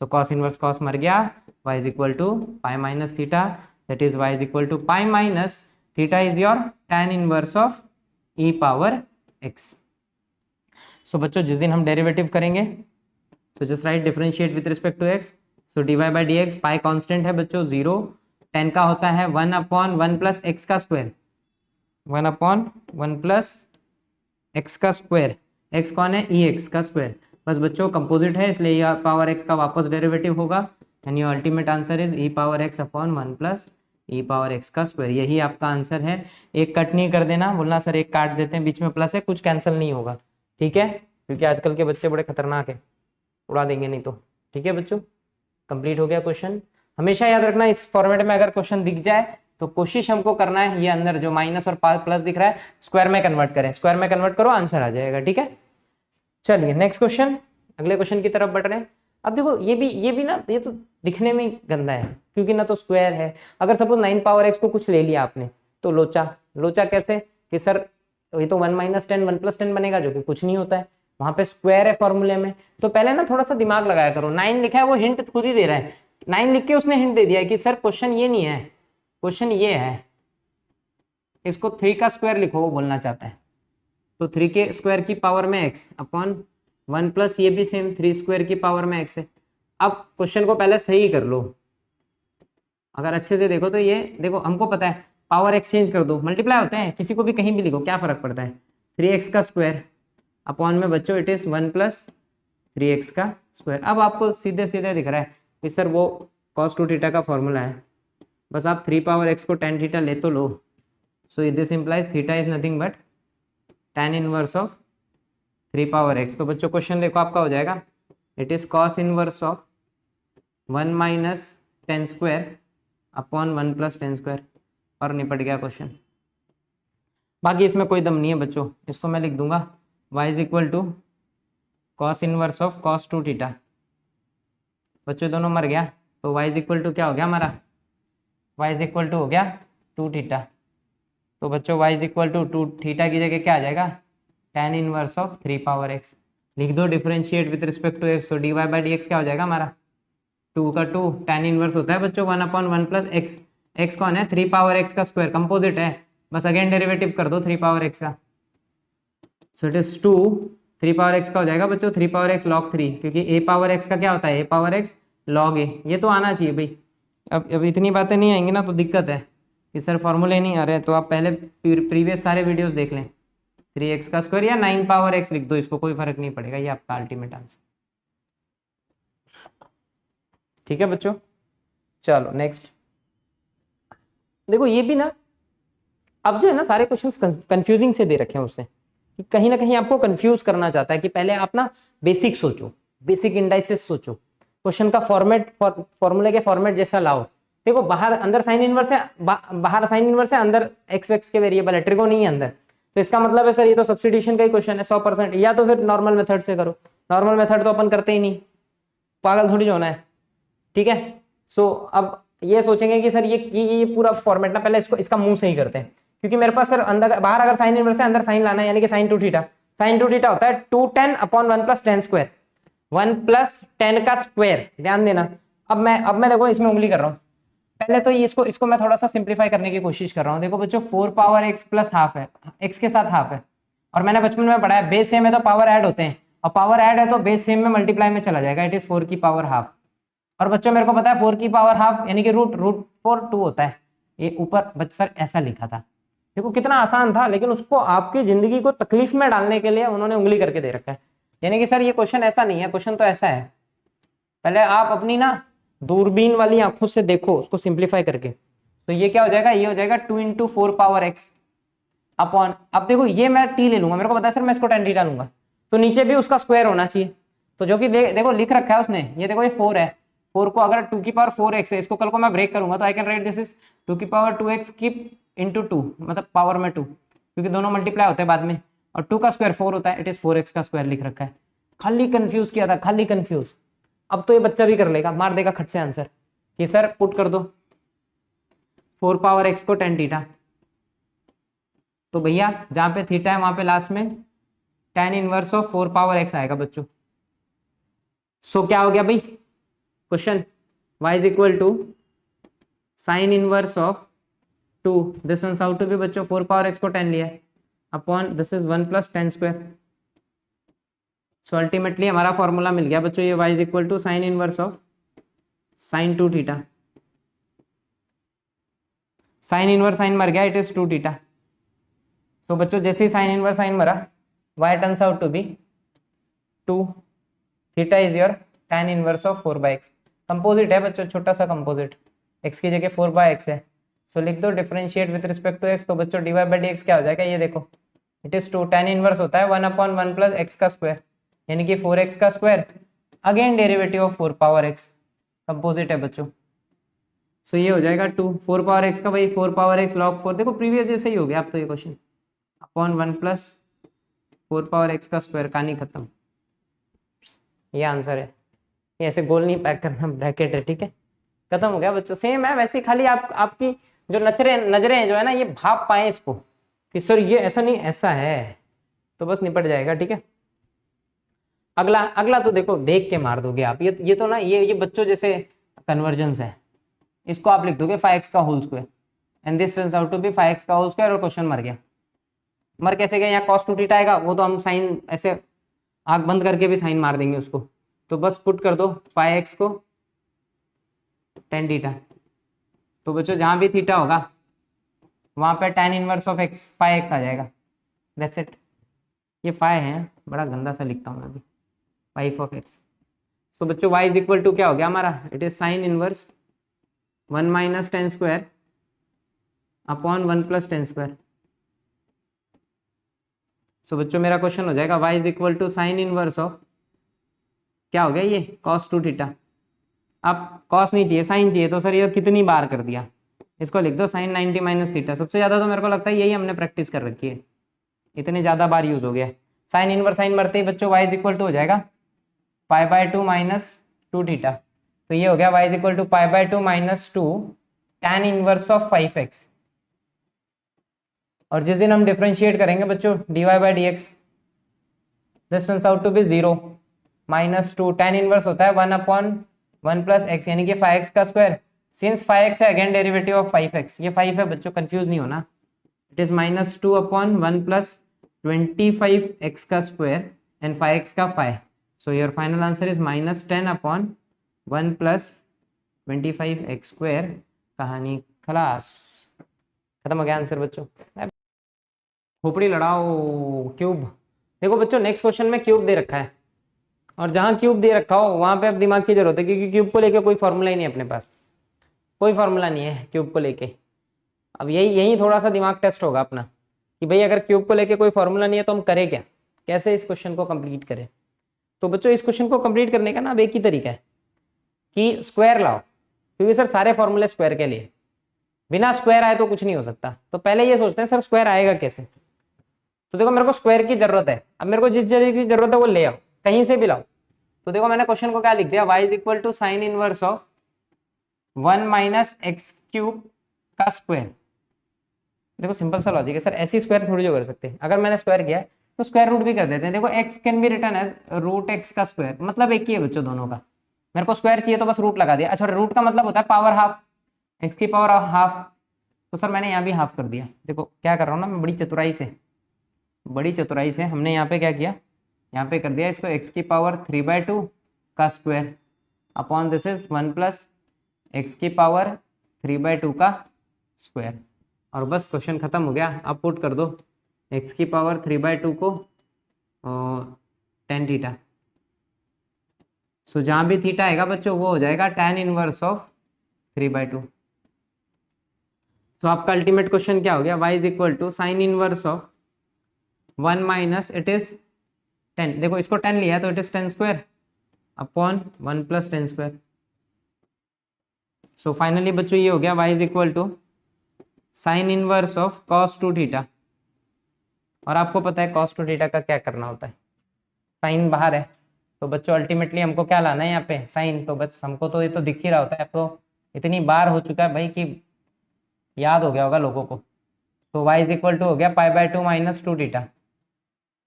So cos inverse cos मर गया, y is equal to pi minus theta, that is y is equal to pi minus theta is your tan inverse of e power x। So बच्चों जिस दिन हम derivative करेंगे, so just write differentiate with respect to x, so dy by d x, pi constant है बच्चों 0, tan का होता है 1 अपॉन 1 प्लस एक्स का स्क्वायर, 1 अपॉन 1 प्लस एक्स का स्क्वायर, एक्स कौन है ई एक्स का स्क्वायर, बस बच्चों कंपोजिट है इसलिए ई पावर एक्स का वापस डेरिवेटिव होगा, and your ultimate answer is E power x upon 1 plus E power x का स्क्वायर। यही आपका आंसर है। एक कट नहीं कर देना, बोलना सर एक काट देते हैं, बीच में प्लस है, कुछ कैंसिल नहीं होगा, ठीक है, क्योंकि आजकल के बच्चे बड़े खतरनाक है, उड़ा देंगे नहीं तो। ठीक है बच्चों, कंप्लीट हो गया क्वेश्चन। हमेशा याद रखना इस फॉर्मेट में अगर क्वेश्चन दिख जाए तो कोशिश हमको करना है ये अंदर जो माइनस और प्लस दिख रहा है स्क्वायर में कन्वर्ट करें, स्क्वायर में कन्वर्ट करो आंसर आ जाएगा। ठीक है, चलिए नेक्स्ट क्वेश्चन, अगले क्वेश्चन की तरफ बढ़ रहे हैं। अब देखो ये भी ना, ये तो दिखने में गंदा है क्योंकि ना तो स्क्वायर है। अगर सपोज 9 पावर एक्स को कुछ ले लिया आपने तो लोचा, लोचा कैसे कि सर ये तो 1 माइनस 10 1 प्लस 10 बनेगा जो कि कुछ नहीं होता है, वहां पे स्क्वायर है फॉर्मूले में। तो पहले ना थोड़ा सा दिमाग लगाया करो, 9 लिखा है वो हिंट खुद ही दे रहा है, 9 लिख के उसने हिंट दे दिया है कि सर क्वेश्चन ये नहीं है, क्वेश्चन ये है, इसको 3 का स्क्वायर लिखो, वो बोलना चाहता है। तो 3 के स्क्वायर की पावर में एक्स अपॉन 1 प्लस ये भी सेम 3 स्क्वायर की पावर में एक्स है। अब क्वेश्चन को पहले सही कर लो, अगर अच्छे से देखो तो ये देखो हमको पता है पावर एक्सचेंज कर दो, मल्टीप्लाई होते हैं, किसी को भी कहीं भी लिखो क्या फर्क पड़ता है, 3x का स्क्वायर अपॉन में बच्चों इट इज 1 प्लस 3x का स्क्वायर। अब आपको सीधे सीधे दिख रहा है कि सर वो cos 2 थीटा का फॉर्मूला है, बस आप 3 पावर x को tan थीटा ले तो लो। So this implies theta is nothing but tan inverse of 3 power x। तो बच्चों क्वेश्चन देखो आपका हो जाएगा it is cos inverse of 1 minus 10 square upon 1 plus 10 square, और निपट गया क्वेश्चन। बाकी इसमें कोई दम नहीं है बच्चों, इसको मैं लिख दूंगा y is equal to cos inverse of cos 2 theta. बच्चों दोनों मर गया, तो y इज इक्वल टू क्या हो गया हमारा, y इज इक्वल टू हो गया 2 थीटा। तो बच्चों y is equal to 2 theta की जगह क्या आ जाएगा, tan inverse of 3 power x। लिख दो differentiate with respect to x, तो dy बाई डी एक्स क्या हो जाएगा हमारा, 2 का 2 tan इनवर्स होता है बच्चों 1 अपॉन 1 प्लस एक्स, एक्स कौन है 3 पावर x का स्क्वायर, कंपोजिट है, बस अगेन डेरिवेटिव कर दो 3 पावर x का। सो इट इज 2, 3 पावर x का हो जाएगा बच्चों 3 पावर x log 3, क्योंकि a पावर x का क्या होता है a power x log a, ये तो आना चाहिए भाई। अब इतनी बातें नहीं आएंगी ना तो दिक्कत है कि सर फॉर्मूले नहीं आ रहे, तो आप पहले प्रीवियस सारे वीडियोस देख लें। 3x का स्क्वायर या 9 पावर x लिख दो, इसको कोई फर्क नहीं पड़ेगा, ये आपका अल्टीमेट आंसर। ठीक है बच्चों, चलो नेक्स्ट देखो, ये भी ना अब जो है ना सारे क्वेश्चंस कंफ्यूजिंग से दे रखे हैं उससे, कि कहीं ना कहीं आपको कंफ्यूज करना चाहता है कि पहले आप ना बेसिक सोचो, बेसिक इंडाइसेस सोचो, क्वेश्चन का फॉर्मेट फॉर्मूले के फॉर्मेट जैसा लाओ। देखो बाहर अंदर साइन इनवर्स है, बाहर साइन इनवर्स है, अंदर एक्स एक्स के वेरिएबल है, ट्रिगो नहीं है अंदर, तो इसका मतलब है सर ये तो सब्स्टिट्यूशन का ही क्वेश्चन है 100%, या तो फिर नॉर्मल मेथड से करो। नॉर्मल मेथड तो अपन करते ही नहीं, पागल थोड़ी होना है, ठीक है। सो अब ये सोचेंगे कि सर ये पूरा फॉर्मेट ना पहले इसको इसका मुंह से ही करते हैं, क्योंकि मेरे पास सर अंदर बाहर अगर साइन इनवर्स है, अंदर साइन लाना है, यानी कि sign to theta. Sign to theta होता है 2tan upon 1 + tan square, 1 + tan का स्क्वायर, ध्यान देना। अब मैं देखो इसमें उंगली कर रहा हूँ, पहले तो इसको मैं थोड़ा सा सिंप्लीफाई करने की कोशिश कर रहा हूँ। देखो बच्चों 4 पावर x + हाफ है, x के साथ हाफ है, और मैंने बचपन में पढ़ा है बेस सेम है तो पावर ऐड होते हैं, और पावर ऐड है तो बेस सेम में मल्टीप्लाई में चला जाएगा, इट इज 4 की पावर हाफ। और बच्चों मेरे को पता है 4 की पावर हाफ यानी कि रूट 4 2 होता है, ये ऊपर सर ऐसा लिखा था। देखो कितना आसान था, लेकिन उसको आपकी जिंदगी को तकलीफ में डालने के लिए उन्होंने उंगली करके दे रखा है, यानी कि सर ये क्वेश्चन ऐसा नहीं है, क्वेश्चन तो ऐसा है। पहले आप अपनी ना दूरबीन वाली आंखों से देखो उसको सिंप्लीफाई करके, तो ये क्या हो जाएगा, ये हो जाएगा 2 × 4 पावर x अपॉन, अब देखो ये मैं t ले लूंगा, मेरे को पता है सर मैं इसको tan थीटा लूंगा, तो नीचे भी उसका स्क्वायर होना चाहिए, तो जो कि देखो लिख रखा है उसने, ये देखो ये 4 है, 4 को अगर 2 की पावर 4x है, इसको कल को मैं ब्रेक करूंगा तो I can write this is 2 की पावर 2x कीप इंटू 2, मतलब पावर में 2, क्योंकि दोनों मल्टीप्लाई होते हैं बाद में, और 2 का स्क्वायर 4 होता है, इट इज 4x का स्क्वायर लिख रखा है। खाली कंफ्यूज किया था, खाली कंफ्यूज। अब तो ये बच्चा भी कर लेगा, मार देगा खट से आंसर कि सर पुट कर दो 4 पावर x को tan थीटा, तो भैया जहां पे थीटा है वहां पे लास्ट में tan inverse of 4 power x आएगा बच्चों। सो क्या हो गया भाई question, y is equal to sine inverse of 2, this one out to be बच्चों 4 पावर x को tan लिया है upon this is 1 + tan square. So ultimately हमारा फॉर्मूला मिल गया बच्चों, ये y is equal to sine inverse of sine 2 theta, sine inverse sine मर गया, इट इज 2 थीटा। तो बच्चों जैसे ही साइन इनवर्स साइन मरा, y turns out to be 2, theta is your tan inverse of 4/x। Composite है बच्चों, छोटा सा कंपोजिट, x की जगह 4/x है, सो लिख दो differentiate with respect to x, तो बच्चों dy/dx क्या हो जाएगा, ये देखो इट इज 2, tan इनवर्स होता है 1/1 + x का स्क्वायर, यानी कि 4x का square, again derivative of 4 power x, composite है बच्चों। सो ये हो जाएगा 2, 4 पावर x का भाई 4 पावर x log 4, देखो प्रीवियस जैसे ही हो गया अब तो ये क्वेश्चन, अपॉन 1 + 4 पावर x का स्क्वायर, कहानी खत्म, ये आंसर है। ये ऐसे गोल नहीं पैक करना, ब्रैकेट है, ठीक है, खत्म हो गया बच्चों। सेम है वैसे, खाली आपकी जो नजरें जो है ना ये भाप पाए इसको कि सर ये ऐसा नहीं ऐसा है, तो बस निपट जाएगा, ठीक है। अगला अगला तो देखो देख के मार दोगे आप, ये तो ना ये बच्चों जैसे कन्वर्जन्स है, इसको आप लिख दोगे 5x का whole square and this turns out to be 5x का होल स्क्वायर, और क्वेश्चन मर गया। मर कैसे गया, यहाँ cos 2 थीटा आएगा, वो तो हम साइन ऐसे आंख बंद करके भी साइन मार देंगे उसको, तो बस पुट कर दो 5x को tan थीटा, तो बच्चों जहां भी थीटा होगा वहां पे tan inverse of x 5x आ जाएगा, दैट्स इट। ये 5 है, बड़ा गंदा सा लिखता हूँ मैं अभी, 5 ऑफ x। सो बच्चों y इज इक्वल टू क्या हो गया हमारा, it is sine inverse 1 - tan square upon 1 + tan square. So बच्चों मेरा क्वेश्चन हो जाएगा y is equal to sine inverse of क्या हो गया ये cos 2 थीटा। अब cos नहीं चाहिए साइन चाहिए, तो सर ये कितनी बार कर दिया, इसको लिख दो साइन 90 - थीटा। सबसे ज्यादा तो मेरे को लगता है यही हमने प्रैक्टिस कर रखी है, इतने ज्यादा बार यूज हो गया। साइन इनवर्स साइन मरते ही बच्चों y इज इक्वल टू हो जाएगा π/2 - 2 थीटा, तो ये हो गया y is equal to π/2 - 2 tan inverse of 5x। और जिस दिन हम डिफरेंशिएट करेंगे बच्चों dy/dx, this turns out to be 0 - 2 tan inverse होता है 1/1 + x, यानी कि 5x का स्क्वायर, सिंस 5x है अगेन डेरिवेटिव ऑफ 5x, ये 5 है बच्चों, कंफ्यूज नहीं होना, इट इज -2/1 + 25x का स्क्वायर एंड 5x का 5, so your final answer is -10/1 + 25x square, कहानी खलास, खत्म हो गया आंसर बच्चों। खोपड़ी लड़ाओ क्यूब। देखो बच्चों नेक्स्ट क्वेश्चन में क्यूब दे रखा है, और जहां क्यूब दे रखा हो वहां पे अब दिमाग की जरूरत है, क्योंकि क्यूब को लेकर कोई फॉर्मूला ही नहीं अपने पास। कोई फॉर्मूला नहीं है क्यूब को लेके। अब यही थोड़ा सा दिमाग टेस्ट होगा अपना कि भाई अगर क्यूब को लेके कोई फॉर्मूला नहीं है तो हम करें क्या, कैसे इस क्वेश्चन को कंप्लीट करें। तो बच्चों इस क्वेश्चन को कंप्लीट करने का ना अब एक ही तरीका है कि स्क्वायर लाओ, क्योंकि सर सारे फॉर्मूले स्क्वायर के लिए, बिना स्क्वायर आए तो कुछ नहीं हो सकता। तो पहले ये सोचते हैं सर स्क्वायर आएगा कैसे। तो देखो मेरे को स्क्वायर की जरूरत है, अब मेरे को जिस जगह की जरूरत है वो ले आओ, कहीं से भी लाओ। तो देखो मैंने क्वेश्चन को क्या लिख दिया, y is equal to sine inverse of 1 minus x cube का स्क्वायर। देखो सिंपल सा लॉजिक है सर, ऐसी स्क्वायर थोड़ी जो कर सकते हैं, अगर मैंने स्क्वायर किया तो स्क्वायर रूट भी कर देते हैं। देखो x can be written as root x का स्क्वायर, मतलब एक ही है बच्चों दोनों का। मेरे को स्क्वायर चाहिए तो बस रूट लगा दिया। अच्छा रूट का मतलब होता है पावर हाफ, x की पावर हाफ। तो सर मैंने यहाँ भी हाफ कर दिया। देखो क्या कर रहा हूँ ना मैं, बड़ी चतुराई से हमने यहाँ पे क्या किया, यहाँ पे कर दिया इसको x की पावर 3/2 का square upon this is 1 plus x की पावर 3/2 का स्क्वायर, और बस क्वेश्चन खत्म हो गया। अब पुट कर दो x की पावर 3/2 को 10 थीटा। सो जहाँ भी थीटा आएगा बच्चों वो हो जाएगा tan इनवर्स ऑफ 3/2। तो आपका अल्टीमेट क्वेश्चन क्या हो गया, y is equal to sine inverse of 1 minus it is 10, देखो इसको 10 लिया है तो it is 10 square upon 1 plus 10 square. So finally बच्चों ये हो गया y is equal to sine inverse of cos 2 theta. और आपको पता है cos 2 थीटा का क्या करना होता है, साइन बाहर है तो बच्चों अल्टीमेटली हमको क्या लाना है यहाँ पे साइन। तो बस हमको तो ये तो दिख ही रहा होता है, अब तो इतनी बार हो चुका है भाई कि याद हो गया होगा लोगों को। तो y इज इक्वल टू हो गया π/2 माइनस 2 थीटा।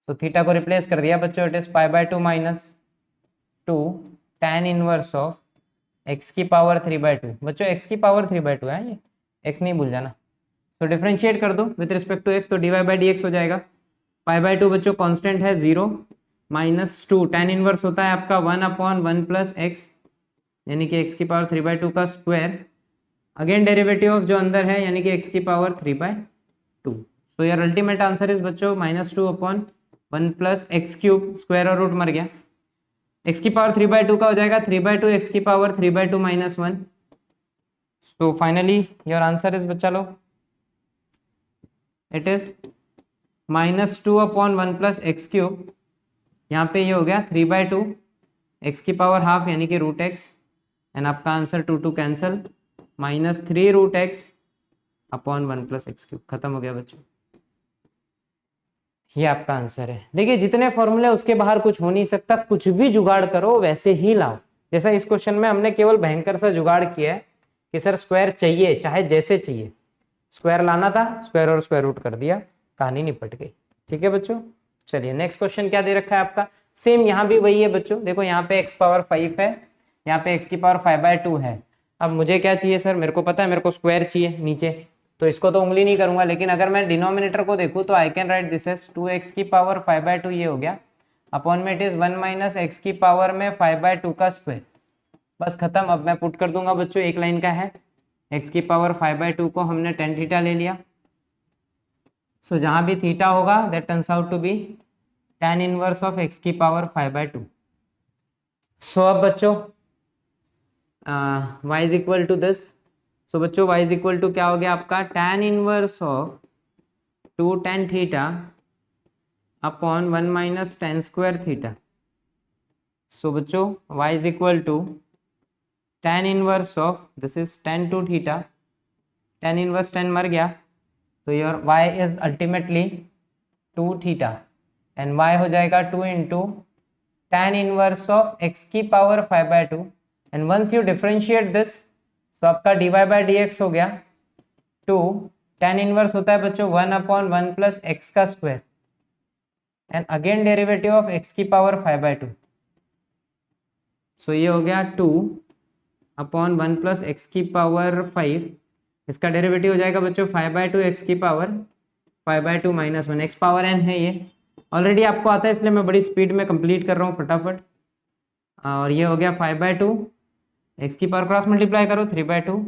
तो थीटा को रिप्लेस कर दिया बच्चों, it is π/2 minus 2 tan inverse of x की पावर 3/2। बच्चों x की पावर 3/2 है ये, x नहीं भूल जाना। तो डिफरेंशिएट कर दो विद रिस्पेक्ट टू x, तो dy/dx हो जाएगा। π/2 बच्चों कांस्टेंट है 0 माइनस 2 tan इनवर्स होता है आपका 1/1 प्लस x, यानी कि x की पावर 3/2 का स्क्वायर, अगेन डेरिवेटिव ऑफ जो अंदर है यानी कि x की पावर 3/2। तो यार अल्टीमेट आंसर इज बच्चों -2/1 प्लस एक्स क्यूब, स्क्वायर और रूट मर गया, x की पावर 3/2 का हो जाएगा 3/2 x की power 3/2 minus 1। So finally your answer is बच्चा लोग it is -2/1 plus x cube, यहाँ पे ये हो गया 3/2 x की पावर हाफ यानी कि रूट एक्स, एंड आपका answer 2 cancel -3 root x upon 1 plus x cube. खत्म हो गया बच्चों, ये आपका आंसर है। देखिए जितने फॉर्मूले उसके बाहर कुछ हो नहीं सकता, कुछ भी जुगाड़ करो वैसे ही लाओ। जैसा इस क्वेश्चन में हमने केवल भयंकर सा जुगाड़ किया है कि सर स्क्वायर चाहिए चाहे जैसे चाहिए, स्क्वायर लाना था स्क्वायर और स्क्वायर रूट कर दिया, कहानी निपट गई। ठीक है बच्चों, चलिए नेक्स्ट क्वेश्चन क्या दे रखा है आपका, सेम यहाँ भी वही है बच्चों। देखो यहाँ पे x पावर 5 है, यहाँ पे x की पावर 5/2 है। अब मुझे क्या चाहिए सर, मेरे को पता है मेरे को स्क्वायर चाहिए नीचे, तो इसको तो उंगली नहीं करूंगा, लेकिन अगर मैं डिनोमिनेटर को देखूँ तो I can write this as 2x की पावर 5/2 ये हो गया अपॉन में इट इज 1 माइनस एक्स की पावर में 5/2 का स्क्वायर। बस खत्म। अब मैं पुट कर दूंगा बच्चों, एक लाइन का है, x की पावर 5/2 को हमने tan थीटा ले लिया। सो जहां भी थीटा होगा that turns out to be tan inverse of x की पावर 5/2। सो अब बच्चों y is equal to this, so बच्चों y इज इक्वल टू क्या हो गया आपका tan inverse of 2 tan theta upon 1 minus tan square theta. So बच्चों y is equal to tan inverse of this is tan 2 theta, tan inverse tan मर गया तो your y is ultimately 2 theta and y हो जाएगा 2 into tan inverse of x की power 5/2 and once you differentiate this तो आपका dy/dx हो गया 2 tan इनवर्स होता है बच्चों 1/1 प्लस एक्स का square and again derivative of x की पावर 5/2। सो ये हो गया 2/1 प्लस एक्स की पावर 5, इसका डेरिवेटिव हो जाएगा बच्चों 5/2 एक्स की power 5/2 minus 1, x power n है ये, ऑलरेडी आपको आता है इसलिए मैं बड़ी स्पीड में कंप्लीट कर रहा हूँ फटाफट। और ये हो गया 5/2 एक्स की पावर क्रॉस मल्टीप्लाई करो 3/2,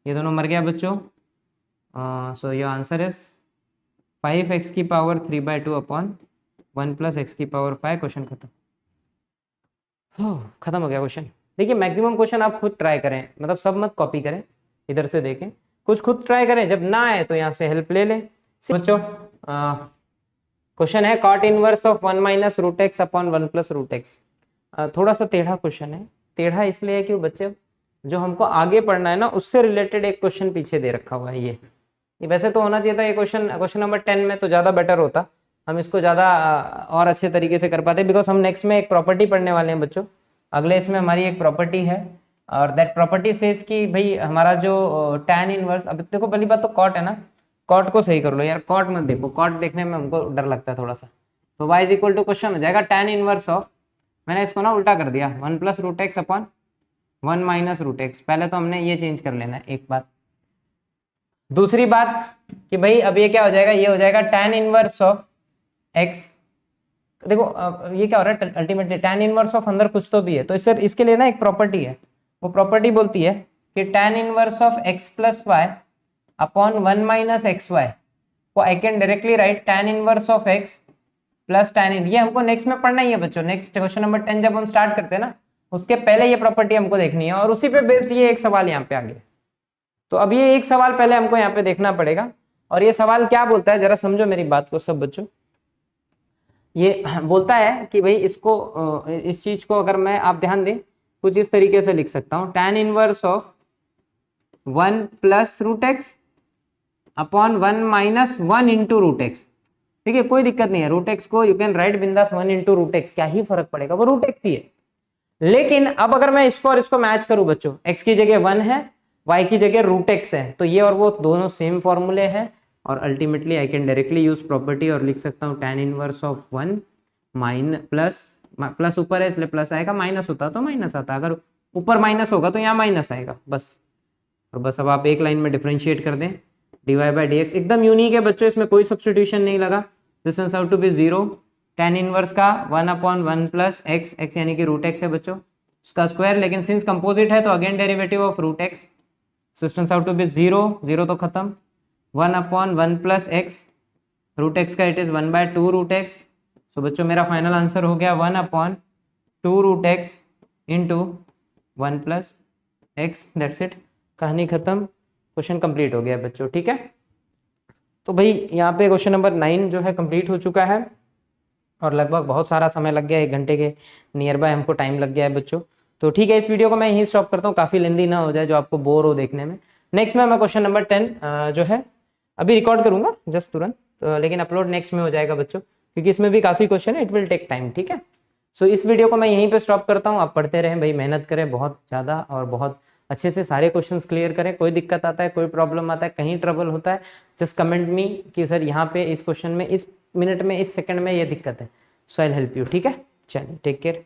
ये दोनों मर गया बच्चों। So your answer is 5x की पावर 3/2 अपॉन 1 प्लस एक्स की पावर 5। क्वेश्चन खत्म। खत्म हो गया क्वेश्चन। देखिए मैक्सिमम क्वेश्चन आप खुद ट्राई करें, मतलब सब मत कॉपी करें, इधर से देखें, कुछ खुद ट्राई करें, जब ना आए तो यहाँ से हेल्प ले लें। बच्चों क्वेश्चन है cot inverse of 1 minus root x upon 1 plus root x. थोड़ा सा टेढ़ा क्वेश्चन है। टेढ़ा इसलिए है कि बच्चे जो हमको आगे पढ़ना है ना उससे रिलेटेड एक क्वेश्चन पीछे दे रखा हुआ है। ये वैसे तो होना चाहिए था ये क्वेश्चन नंबर 10 में तो ज़्यादा बेटर होता, हम इसको ज़्यादा और अच्छे तरीके से कर पाते, बिकॉज हम नेक्स्ट में एक प्रॉपर्टी पढ़ने वाले हैं बच्चों। अगले इसमें हमारी एक प्रॉपर्टी है और दैट प्रॉपर्टी सेज कि भाई हमारा जो tan इनवर्स, अब देखो पहली बात तो कॉट है ना, कॉट को सही कर लो यार, कॉट मत देखो, कॉट देखने में हमको डर लगता है थोड़ा सा। तो y is equal to question हो जाएगा tan इनवर्स ऑफ, मैंने इसको ना उल्टा कर दिया, 1 plus root x upon 1 minus root x. पहले तो हमने ये चेंज कर लेना है एक बात। दूसरी बात कि भाई अब ये क्या हो जाएगा, ये हो जाएगा tan इनवर्स ऑफ x। देखो ये क्या हो रहा है अल्टीमेटली tan इनवर्स ऑफ अंदर कुछ तो भी है, तो सर इसके लिए ना एक प्रॉपर्टी है, वो प्रॉपर्टी बोलती है कि tan inverse of x plus y upon 1 minus x y को I can directly write tan inverse of x plus tan in. ये हमको नेक्स्ट में पढ़ना ही है बच्चों, नेक्स्ट क्वेश्चन नंबर 10 जब हम स्टार्ट करते हैं ना उसके पहले ये प्रॉपर्टी हमको देखनी है और उसी पे बेस्ड ये एक सवाल यहाँ पे आ गया। तो अब ये एक सवाल पहले हमको यहाँ पे देखना पड़ेगा और ये सवाल क्या बोलता है, जरा समझो मेरी बात को सब बच्चों। ये बोलता है कि भाई इसको इस चीज को अगर मैं, आप ध्यान दें, कुछ इस तरीके से लिख सकता हूँ, tan inverse of 1 plus root x upon 1 minus 1 into root x. ठीक है, कोई दिक्कत नहीं है, रूट एक्स को यू कैन राइट बिंदास 1 इंटू रूट एक्स, क्या ही फर्क पड़ेगा, वो रूट एक्स ही है। लेकिन अब अगर मैं इसको और इसको मैच करूं बच्चों, x की जगह 1 है, y की जगह रूट एक्स है, तो ये और वो दोनों सेम फॉर्मूले हैं और ultimately I can directly use property और लिख सकता हूँ tan इनवर्स ऑफ 1 प्लस ऊपर है इसलिए प्लस आएगा, माइनस होता तो माइनस आता, अगर ऊपर माइनस होगा तो यहाँ माइनस आएगा बस। और बस अब आप एक लाइन में डिफरेंशिएट कर दें, dy बाई डी एक्स एकदम यूनिक है बच्चों, इसमें कोई सब्सटीट्यूशन नहीं लगा, this turns out to be 0। tan inverse का 1 अपॉन 1 प्लस एक्स, एक्स यानी कि रूट एक्स है बच्चों, उसका स्क्वायर, लेकिन सिंस कंपोजिट है तो again derivative of root x, so turns out to be 0, 0 तो खत्म, 1 upon 1 plus x, root x का it is 1 by 2 root x. So बच्चों मेरा फाइनल आंसर हो गया 1 upon 2 root x into 1 plus x, that's it, कहानी खत्म, question complete हो गया बच्चों। ठीक है, तो भाई यहाँ पे क्वेश्चन नंबर 9 जो है कंप्लीट हो चुका है और लगभग बहुत सारा समय लग गया, 1 घंटे के नियर बाय हमको टाइम लग गया है बच्चों। तो ठीक है, इस वीडियो को मैं यहीं स्टॉप करता हूँ, काफ़ी लेंदी ना हो जाए जो आपको बोर हो देखने में। नेक्स्ट में मैं क्वेश्चन नंबर 10 जो है अभी रिकॉर्ड करूंगा जस्ट तुरंत, लेकिन अपलोड नेक्स्ट में हो जाएगा बच्चों, क्योंकि इसमें भी काफ़ी क्वेश्चन है, इट विल टेक टाइम। ठीक है, सो इस वीडियो को मैं यहीं पर स्टॉप करता हूँ, आप पढ़ते रहें भाई, मेहनत करें बहुत ज़्यादा और बहुत अच्छे से सारे क्वेश्चंस क्लियर करें। कोई दिक्कत आता है, कोई प्रॉब्लम आता है, कहीं ट्रबल होता है, जस्ट कमेंट मी कि सर यहाँ पे इस क्वेश्चन में, इस मिनट में, इस सेकंड में ये दिक्कत है, so I will help you. ठीक है, चलिए टेक केयर।